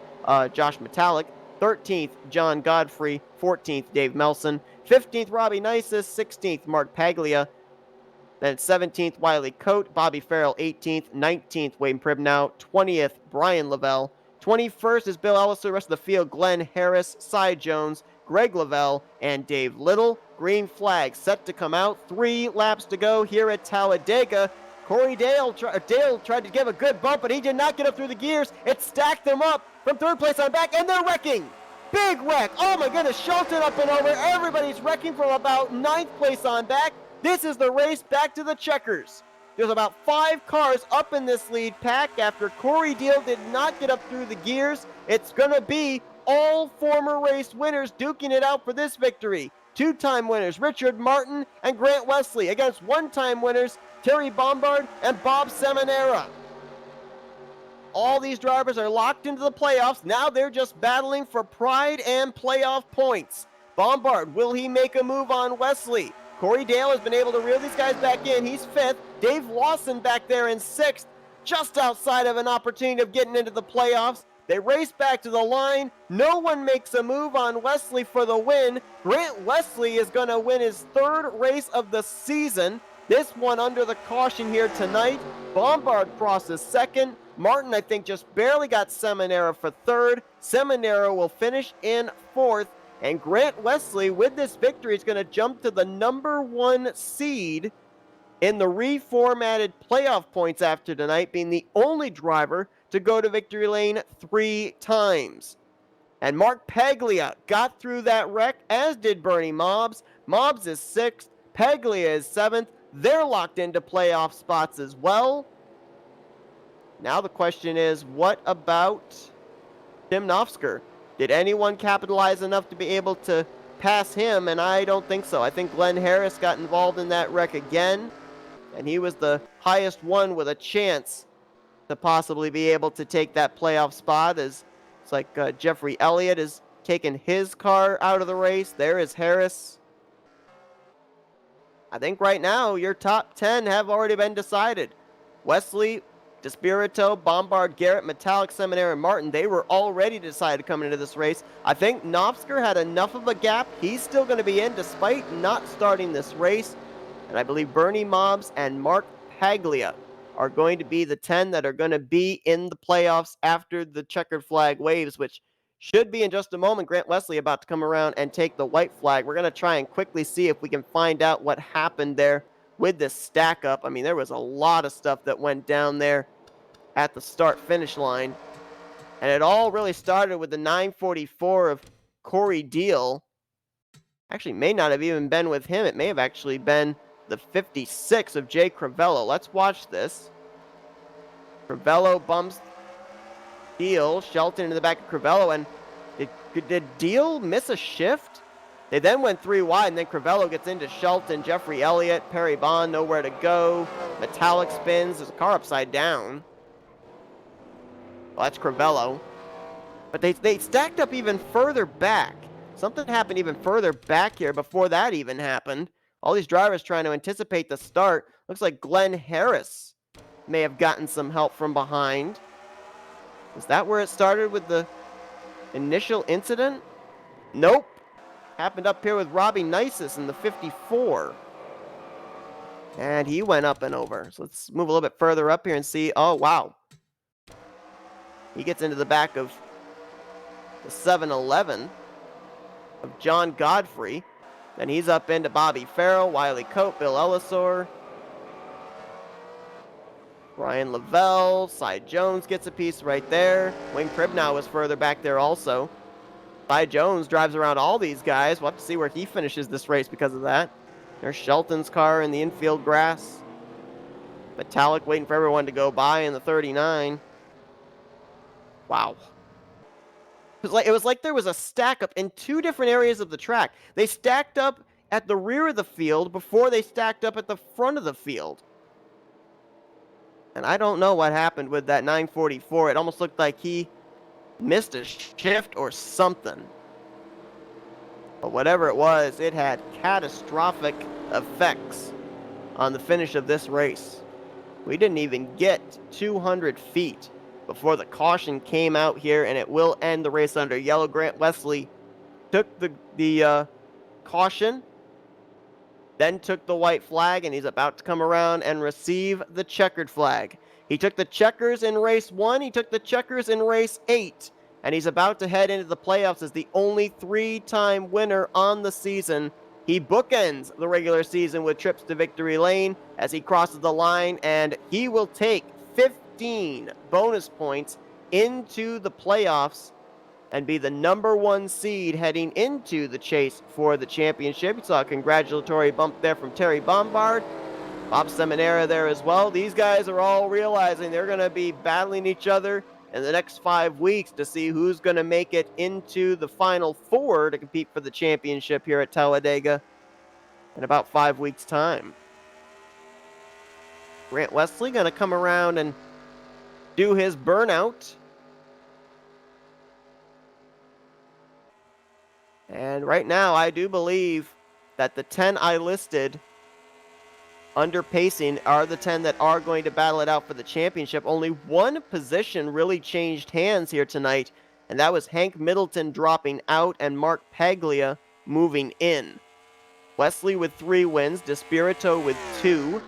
Josh Metallic. 13th, John Godfrey. 14th, Dave Melson. 15th, Robbie Nisus. 16th, Mark Paglia. Then 17th, Wiley Coate. Bobby Farrell, 18th. 19th, Wayne Pribnow. 20th, Brian Lavelle. 21st is Bill Ellis. The rest of the field, Glenn Harris, Cy Jones, Greg Lavelle, and Dave Little. Green flag set to come out. 3 laps to go here at Talladega. Corey Dale tried to give a good bump, but he did not get up through the gears. It stacked them up from third place on back, and they're wrecking. Big wreck. Oh my goodness, Shelton up and over. Everybody's wrecking from about 9th place on back. This is the race back to the checkers. There's about 5 cars up in this lead pack after Corey Deal did not get up through the gears. It's going to be all former race winners duking it out for this victory. 2-time winners, Richard Martin and Grant Wesley, against 1-time winners, Terry Bombard and Bob Seminara. All these drivers are locked into the playoffs. Now they're just battling for pride and playoff points. Bombard, will he make a move on Wesley? Corey Dale has been able to reel these guys back in. He's 5th. Dave Lawson back there in 6th, just outside of an opportunity of getting into the playoffs. They race back to the line. No one makes a move on Wesley for the win. Grant Wesley is going to win his 3rd race of the season. This one under the caution here tonight. Bombard crosses 2nd. Martin, I think, just barely got Seminara for 3rd. Seminara will finish in 4th. And Grant Wesley, with this victory, is going to jump to the number 1 seed in the reformatted playoff points after tonight, being the only driver to go to victory lane 3 times. And Mark Paglia got through that wreck, as did Bernie Mobbs. Mobbs is 6th. Paglia is 7th. They're locked into playoff spots as well. Now the question is, what about Tim Nofsker? Did anyone capitalize enough to be able to pass him? And I don't think so. I think Glenn Harris got involved in that wreck again, and he was the highest one with a chance to possibly be able to take that playoff spot, as it's like Jeffrey Elliott has taken his car out of the race. There is Harris. I think right now your top 10 have already been decided. Wesley, DeSpirito, Bombard, Garrett, Metallic, Seminara, and Martin, they were already decided coming into this race. I think Nofsker had enough of a gap. He's still going to be in despite not starting this race. And I believe Bernie Mobbs and Mark Paglia are going to be the 10 that are going to be in the playoffs after the checkered flag waves, which should be in just a moment. Grant Wesley about to come around and take the white flag. We're going to try and quickly see if we can find out what happened there with this stack up. I mean, there was a lot of stuff that went down there at the start-finish line. And it all really started with the 944 of Corey Deal. Actually, may not have even been with him. It may have actually been the 56 of Jay Crivello. Let's watch this. Crivello bumps Deal. Shelton in the back of Crivello. And did Deal miss a shift? They then went 3 wide, and then Crivello gets into Shelton, Jeffrey Elliott, Perry Bond, nowhere to go. Metallic spins. There's a car upside down. Well, that's Crivello. But they stacked up even further back. Something happened even further back here before that even happened. All these drivers trying to anticipate the start. Looks like Glenn Harris may have gotten some help from behind. Is that where it started with the initial incident? Nope. Happened up here with Robbie Nisus in the 54. And he went up and over. So let's move a little bit further up here and see. Oh, wow. He gets into the back of the 7-Eleven of John Godfrey. Then he's up into Bobby Farrell, Wiley Cope, Bill Ellisor, Ryan Lavelle, Cy Jones gets a piece right there. Wayne Pribnow was further back there also. Cy Jones drives around all these guys. We'll have to see where he finishes this race because of that. There's Shelton's car in the infield grass. Metallic waiting for everyone to go by in the 39. Wow. It was like there was a stack up in two different areas of the track. They stacked up at the rear of the field before they stacked up at the front of the field. And I don't know what happened with that 944. It almost looked like he missed a shift or something. But whatever it was, it had catastrophic effects on the finish of this race. We didn't even get 200 feet before the caution came out here, and it will end the race under yellow. Grant Wesley took the caution, then took the white flag, and he's about to come around and receive the checkered flag. He took the checkers in race 1, he took the checkers in race 8, and he's about to head into the playoffs as the only 3-time winner on the season. He bookends the regular season with trips to victory lane as he crosses the line, and he will take 15 bonus points into the playoffs and be the number 1 seed heading into the chase for the championship. You saw a congratulatory bump there from Terry Bombard. Bob Seminara there as well. These guys are all realizing they're going to be battling each other in the next 5 weeks to see who's going to make it into the Final Four to compete for the championship here at Talladega in about 5 weeks' time. Grant Wesley going to come around and do his burnout. And right now, I do believe that the 10 I listed under pacing are the 10 that are going to battle it out for the championship. Only one position really changed hands here tonight, and that was Hank Middleton dropping out and Mark Paglia moving in. Wesley with 3 wins, DeSpirito with 2,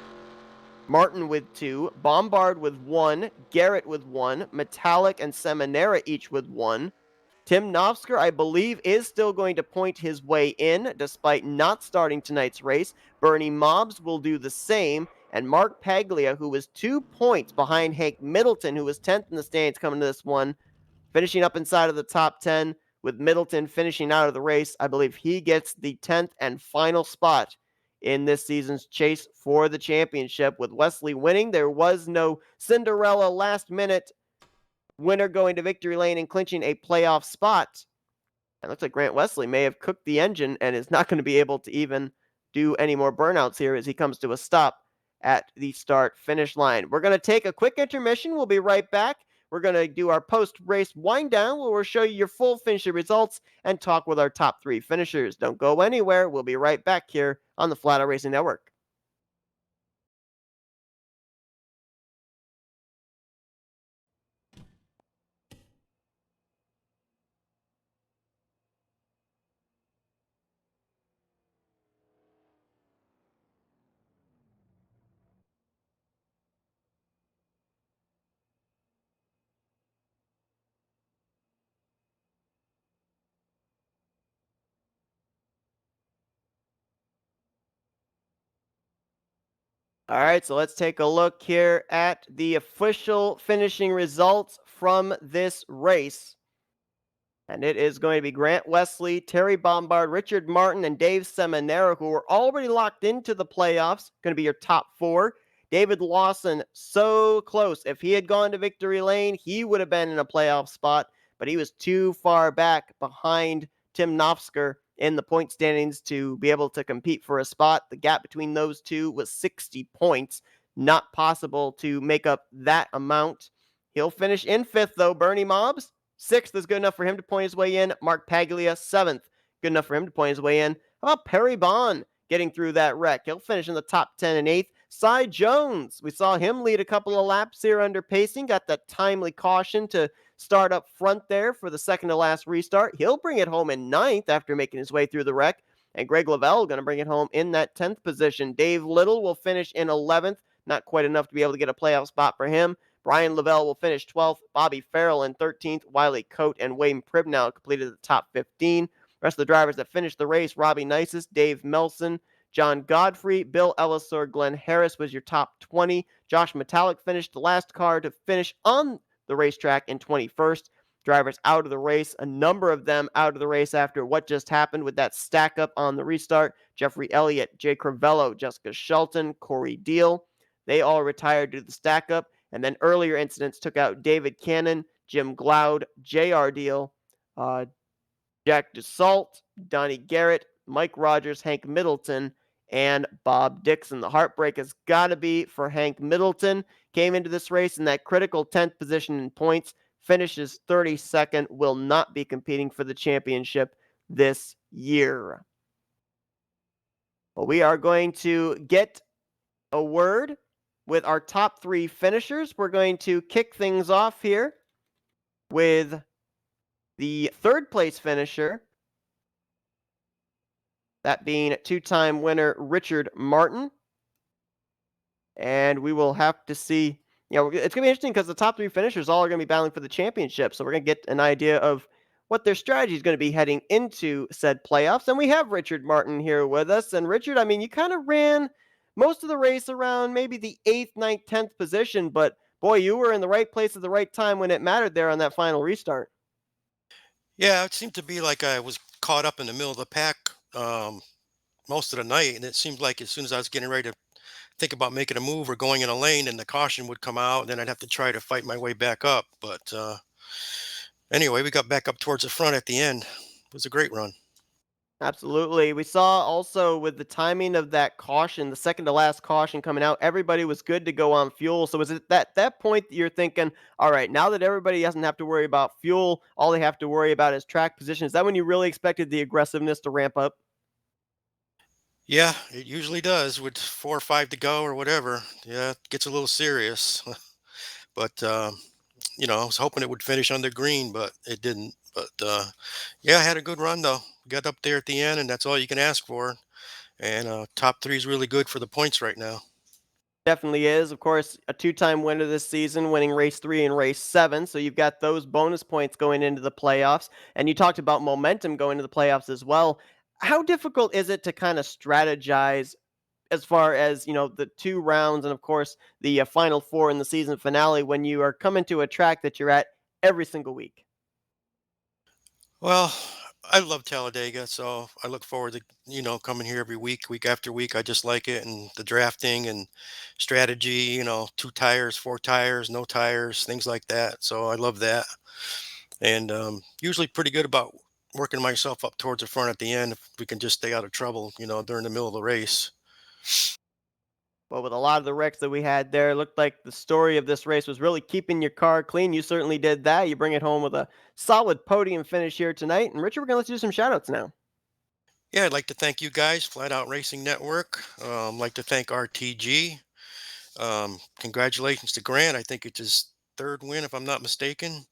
Martin with 2, Bombard with 1, Garrett with 1, Metallic and Seminara each with 1. Tim Nofsker, I believe, is still going to point his way in, despite not starting tonight's race. Bernie Mobbs will do the same, and Mark Paglia, who was 2 points behind Hank Middleton, who was 10th in the standings coming to this one, finishing up inside of the top 10, with Middleton finishing out of the race. I believe he gets the 10th and final spot in this season's chase for the championship. With Wesley winning, there was no Cinderella last-minute winner going to victory lane and clinching a playoff spot. It looks like Grant Wesley may have cooked the engine and is not going to be able to even do any more burnouts here as he comes to a stop at the start-finish line. We're going to take a quick intermission. We'll be right back. We're going to do our post-race wind-down where we'll show you your full finisher results and talk with our top 3 finishers. Don't go anywhere. We'll be right back here on the Flatout Racing Network. All right, so let's take a look here at the official finishing results from this race. And it is going to be Grant Wesley, Terry Bombard, Richard Martin, and Dave Seminara, who are already locked into the playoffs, going to be your top 4. David Lawson, so close. If he had gone to victory lane, he would have been in a playoff spot, but he was too far back behind Tim Nofsker in the point standings to be able to compete for a spot. The gap between those two was 60 points. Not possible to make up that amount. He'll finish in 5th, though. Bernie Mobbs, 6th is good enough for him to point his way in. Mark Paglia, 7th, good enough for him to point his way in. How about Perry Bond getting through that wreck? He'll finish in the top 10 and 8th. Cy Jones, we saw him lead a couple of laps here under pacing, got that timely caution to start up front there for the second to last restart. He'll bring it home in ninth after making his way through the wreck. And Greg Lavelle going to bring it home in that 10th position. Dave Little will finish in 11th. Not quite enough to be able to get a playoff spot for him. Brian Lavelle will finish 12th. Bobby Farrell in 13th. Wiley Coate and Wayne Pribnow completed the top 15. Rest of the drivers that finished the race: Robbie Nisus, Dave Melson, John Godfrey, Bill Ellisor, Glenn Harris was your top 20. Josh Metallic finished the last car to finish on the racetrack in 21st. Drivers out of the race, a number of them out of the race after what just happened with that stack up on the restart. Jeffrey Elliott, Jay Crivello, Jessica Shelton, Corey Deal, they all retired due to the stack up. And then earlier incidents took out David Cannon, Jim Gloud, J.R. Deal, Jack DeSalt, Donnie Garrett, Mike Rogers, Hank Middleton, and Bob Dixon. The heartbreak has got to be for Hank Middleton. Came into this race in that critical 10th position in points, finishes 32nd, will not be competing for the championship this year. Well, we are going to get a word with our top three finishers. We're going to kick things off here with the third place finisher, that being two-time winner Richard Martin. And we will have to see, it's going to be interesting because the top three finishers all are going to be battling for the championship. So we're going to get an idea of what their strategy is going to be heading into said playoffs. And we have Richard Martin here with us. And Richard, I mean, you kind of ran most of the race around maybe the 8th, 9th, 10th position, but boy, you were in the right place at the right time when it mattered there on that final restart. Yeah, it seemed to be like I was caught up in the middle of the pack most of the night, and it seemed like as soon as I was getting ready to think about making a move or going in a lane, and the caution would come out, and then I'd have to try to fight my way back up. But anyway, we got back up towards the front at the end. It was a great run. Absolutely. We saw also with the timing of that caution, the second to last caution coming out, everybody was good to go on fuel. So was it that point that you're thinking, all right, now that everybody doesn't have to worry about fuel, all they have to worry about is track position? Is that when you really expected the aggressiveness to ramp up? Yeah, it usually does with 4 or 5 to go or whatever. Yeah, it gets a little serious. But I was hoping it would finish under green, but it didn't. But yeah, I had a good run though. Got up there at the end, and that's all you can ask for. And top three is really good for the points right now. Definitely is. Of course, a two-time winner this season, winning race 3 and race 7. So you've got those bonus points going into the playoffs. And you talked about momentum going into the playoffs as well. How difficult is it to kind of strategize as far as, the 2 rounds and of course the final 4 in the season finale when you are coming to a track that you're at every single week? Well, I love Talladega, so I look forward to coming here every week, week after week. I just like it, and the drafting and strategy. 2 tires, 4 tires, no tires, things like that. So I love that, and usually pretty good about working myself up towards the front at the end if we can just stay out of trouble. During the middle of the race. Well, with a lot of the wrecks that we had there, it looked like the story of this race was really keeping your car clean. You certainly did that. You bring it home with a solid podium finish here tonight. And Richard, we're going to let you do some shout outs now. Yeah, I'd like to thank you guys, Flatout Racing Network. Like to thank RTG. Congratulations to Grant. I think it's his third win, if I'm not mistaken.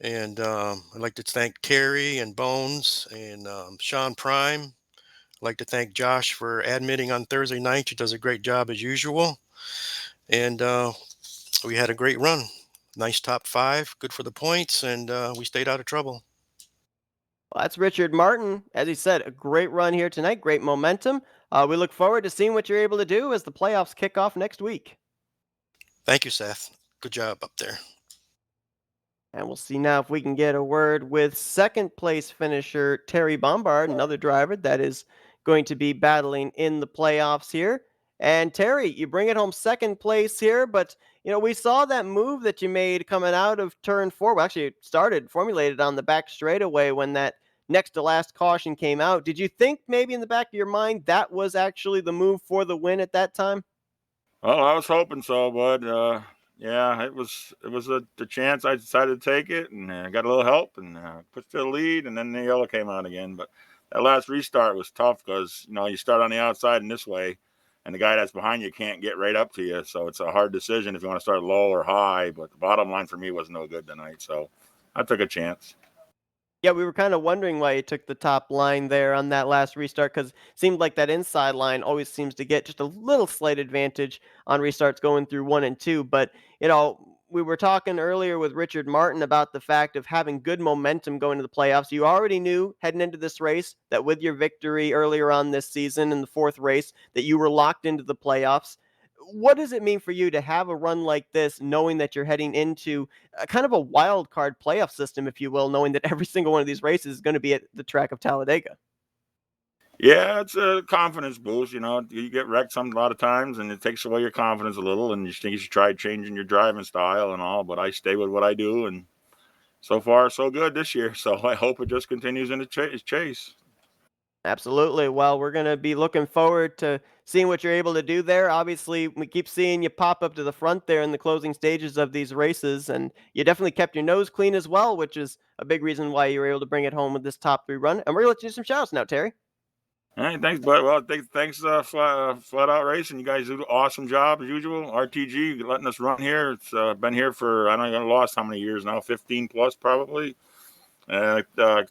And I'd like to thank Terry and Bones and Sean Prime. I'd like to thank Josh for admitting on Thursday night. He does a great job as usual. And we had a great run. Nice top five, good for the points, and we stayed out of trouble. Well, that's Richard Martin. As he said, a great run here tonight, great momentum. We look forward to seeing what you're able to do as the playoffs kick off next week. Thank you, Seth. Good job up there. And we'll see now if we can get a word with second place finisher Terry Bombard, another driver that is going to be battling in the playoffs here. And Terry, you bring it home second place here, but we saw that move that you made coming out of turn 4. Well, actually, it formulated on the back straightaway when that next to last caution came out. Did you think maybe in the back of your mind that was actually the move for the win at that time? Well, I was hoping so, bud. Yeah, it was the chance. I decided to take it, and got a little help, and pushed to the lead, and then the yellow came out again. But that last restart was tough because you start on the outside in this way, and the guy that's behind you can't get right up to you. So it's a hard decision if you want to start low or high. But the bottom line for me was no good tonight, so I took a chance. Yeah, we were kind of wondering why you took the top line there on that last restart because it seemed like that inside line always seems to get just a little slight advantage on restarts going through 1 and 2. But, we were talking earlier with Richard Martin about the fact of having good momentum going to the playoffs. You already knew heading into this race that with your victory earlier on this season in the fourth race that you were locked into the playoffs. What does it mean for you to have a run like this, knowing that you're heading into kind of a wild card playoff system, if you will, knowing that every single one of these races is going to be at the track of Talladega? Yeah, it's a confidence boost. You get wrecked a lot of times, and it takes away your confidence a little. And you think you should try changing your driving style and all. But I stay with what I do, and so far so good this year. So I hope it just continues in the chase. Absolutely. Well, we're going to be looking forward to seeing what you're able to do there. Obviously, we keep seeing you pop up to the front there in the closing stages of these races, and you definitely kept your nose clean as well, which is a big reason why you were able to bring it home with this top 3 run. And we're going to let you do some shout-outs now, Terry. All right, thanks, bud. Well, thanks, Flatout Racing. You guys do an awesome job as usual. RTG letting us run here. It's been here for I don't know, lost how many years now, 15 plus probably. Give a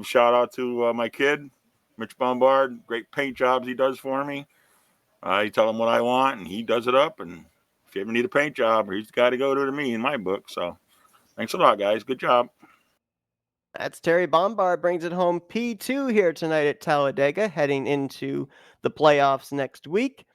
shout out to my kid, Mitch Bombard. Great paint jobs he does for me. I tell him what I want, and he does it up. And if you ever need a paint job, he's the guy to go to me in my book. So thanks a lot, guys. Good job. That's Terry Bombard brings it home P2 here tonight at Talladega, heading into the playoffs next week.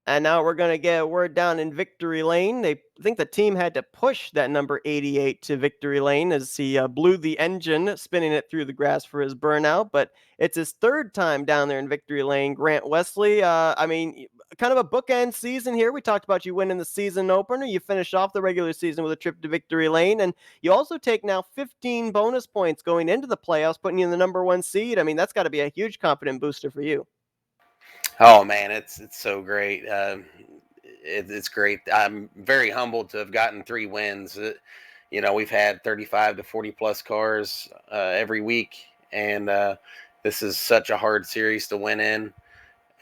And now we're going to get a word down in victory lane. They think the team had to push that number 88 to victory lane as he blew the engine, spinning it through the grass for his burnout. But it's his third time down there in victory lane. Grant Wesley, kind of a bookend season here. We talked about you winning the season opener. You finish off the regular season with a trip to victory lane. And you also take now 15 bonus points going into the playoffs, putting you in the number 1 seed. I mean, that's got to be a huge confident booster for you. Oh man, it's so great. It's great. I'm very humbled to have gotten 3 wins. We've had 35 to 40 plus cars every week, and this is such a hard series to win in.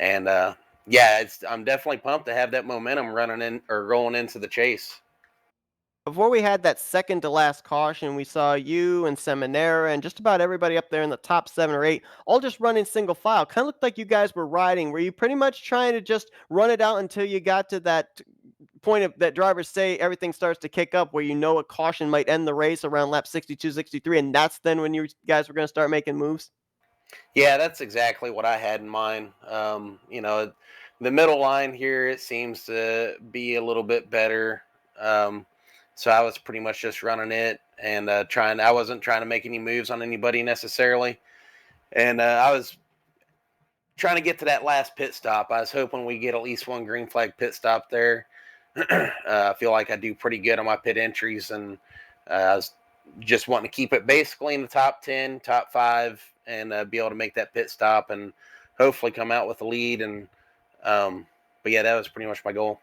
And I'm definitely pumped to have that momentum running in or rolling into the chase. Before we had that second to last caution, we saw you and Seminara and just about everybody up there in the top 7 or 8 all just running single file. Kind of looked like you guys were riding. Were you pretty much trying to just run it out until you got to that point of that drivers say everything starts to kick up where a caution might end the race around lap 62, 63, and that's then when you guys were going to start making moves? Yeah, that's exactly what I had in mind. The middle line here, it seems to be a little bit better. So I was pretty much just running it and I wasn't trying to make any moves on anybody necessarily. And I was trying to get to that last pit stop. I was hoping we get at least one green flag pit stop there. I feel like I do pretty good on my pit entries, and I was just wanting to keep it basically in the top 10, top 5, and be able to make that pit stop and hopefully come out with a lead. And but yeah, that was pretty much my goal.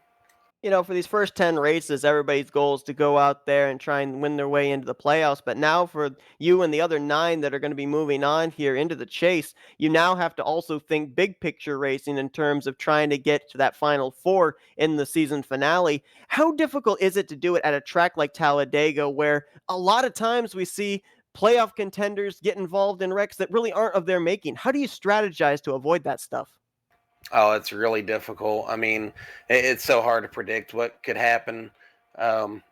For these first 10 races, everybody's goal is to go out there and try and win their way into the playoffs. But now for you and the other 9 that are going to be moving on here into the chase, you now have to also think big picture racing in terms of trying to get to that final 4 in the season finale. How difficult is it to do it at a track like Talladega, where a lot of times we see playoff contenders get involved in wrecks that really aren't of their making? How do you strategize to avoid that stuff? Oh, it's really difficult. I mean, it's so hard to predict what could happen. Um,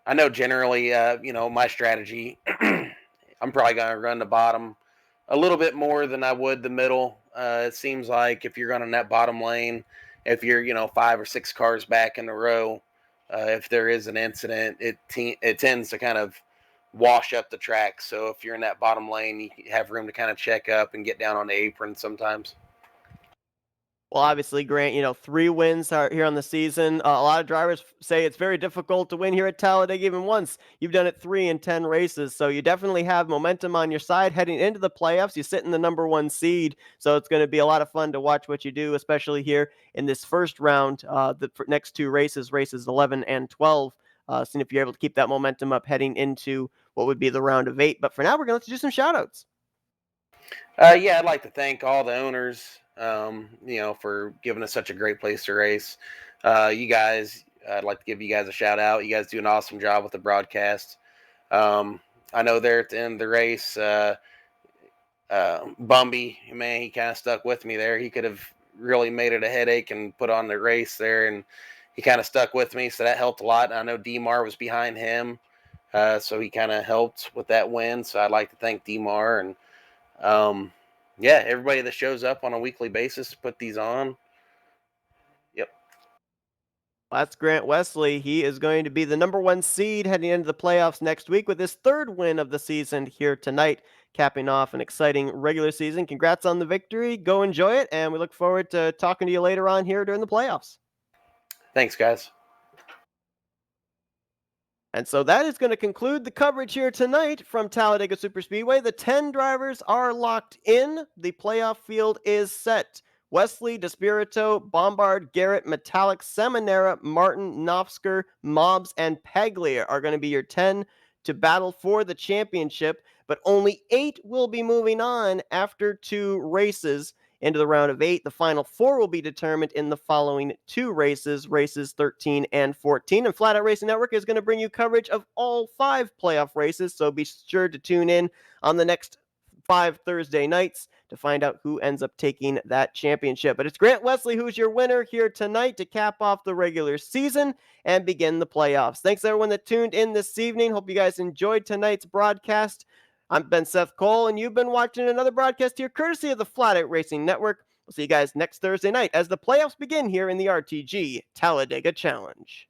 I know generally, my strategy, I'm probably going to run the bottom a little bit more than I would the middle. It seems like if you're running that bottom lane, if you're, 5 or 6 cars back in a row, if there is an incident, it tends to kind of wash up the track. So if you're in that bottom lane, you have room to kind of check up and get down on the apron sometimes. Well, obviously, Grant, 3 wins are here on the season. A lot of drivers say it's very difficult to win here at Talladega even once. You've done it 3 in 10 races, so you definitely have momentum on your side heading into the playoffs. You sit in the number 1 seed, so it's going to be a lot of fun to watch what you do, especially here in this first round, the next 2 races 11 and 12. Seeing if you're able to keep that momentum up heading into what would be the round of 8. But for now, we're going to do some shout-outs. Yeah, I'd like to thank all the owners for giving us such a great place to race. You guys, I'd like to give you guys a shout out. You guys do an awesome job with the broadcast. I know there at the end of the race, Bumby, man, he kind of stuck with me there. He could have really made it a headache and put on the race there, and he kind of stuck with me, so that helped a lot. And I know Demar was behind him, so he kind of helped with that win. So I'd like to thank Demar and everybody that shows up on a weekly basis to put these on. Yep. That's Grant Wesley. He is going to be the number 1 seed heading into the playoffs next week with his 3rd win of the season here tonight, capping off an exciting regular season. Congrats on the victory. Go enjoy it, and we look forward to talking to you later on here during the playoffs. Thanks, guys. And so that is going to conclude the coverage here tonight from Talladega Superspeedway. The 10 drivers are locked in. The playoff field is set. Wesley, Despirito, Bombard, Garrett, Metallic, Seminara, Martin, Nofsker, Mobbs, and Paglia are going to be your 10 to battle for the championship, but only 8 will be moving on after 2 races into the round of 8. The final 4 will be determined in the following 2 races, races 13 and 14. And Flatout Racing Network is going to bring you coverage of all 5 playoff races, so be sure to tune in on the next 5 Thursday nights to find out who ends up taking that championship. But it's Grant Wesley who's your winner here tonight to cap off the regular season and begin the playoffs. Thanks everyone that tuned in this evening. Hope you guys enjoyed tonight's broadcast. I'm Ben Seth Cole, and you've been watching another broadcast here courtesy of the Flatout Racing Network. We'll see you guys next Thursday night as the playoffs begin here in the RTG Talladega Challenge.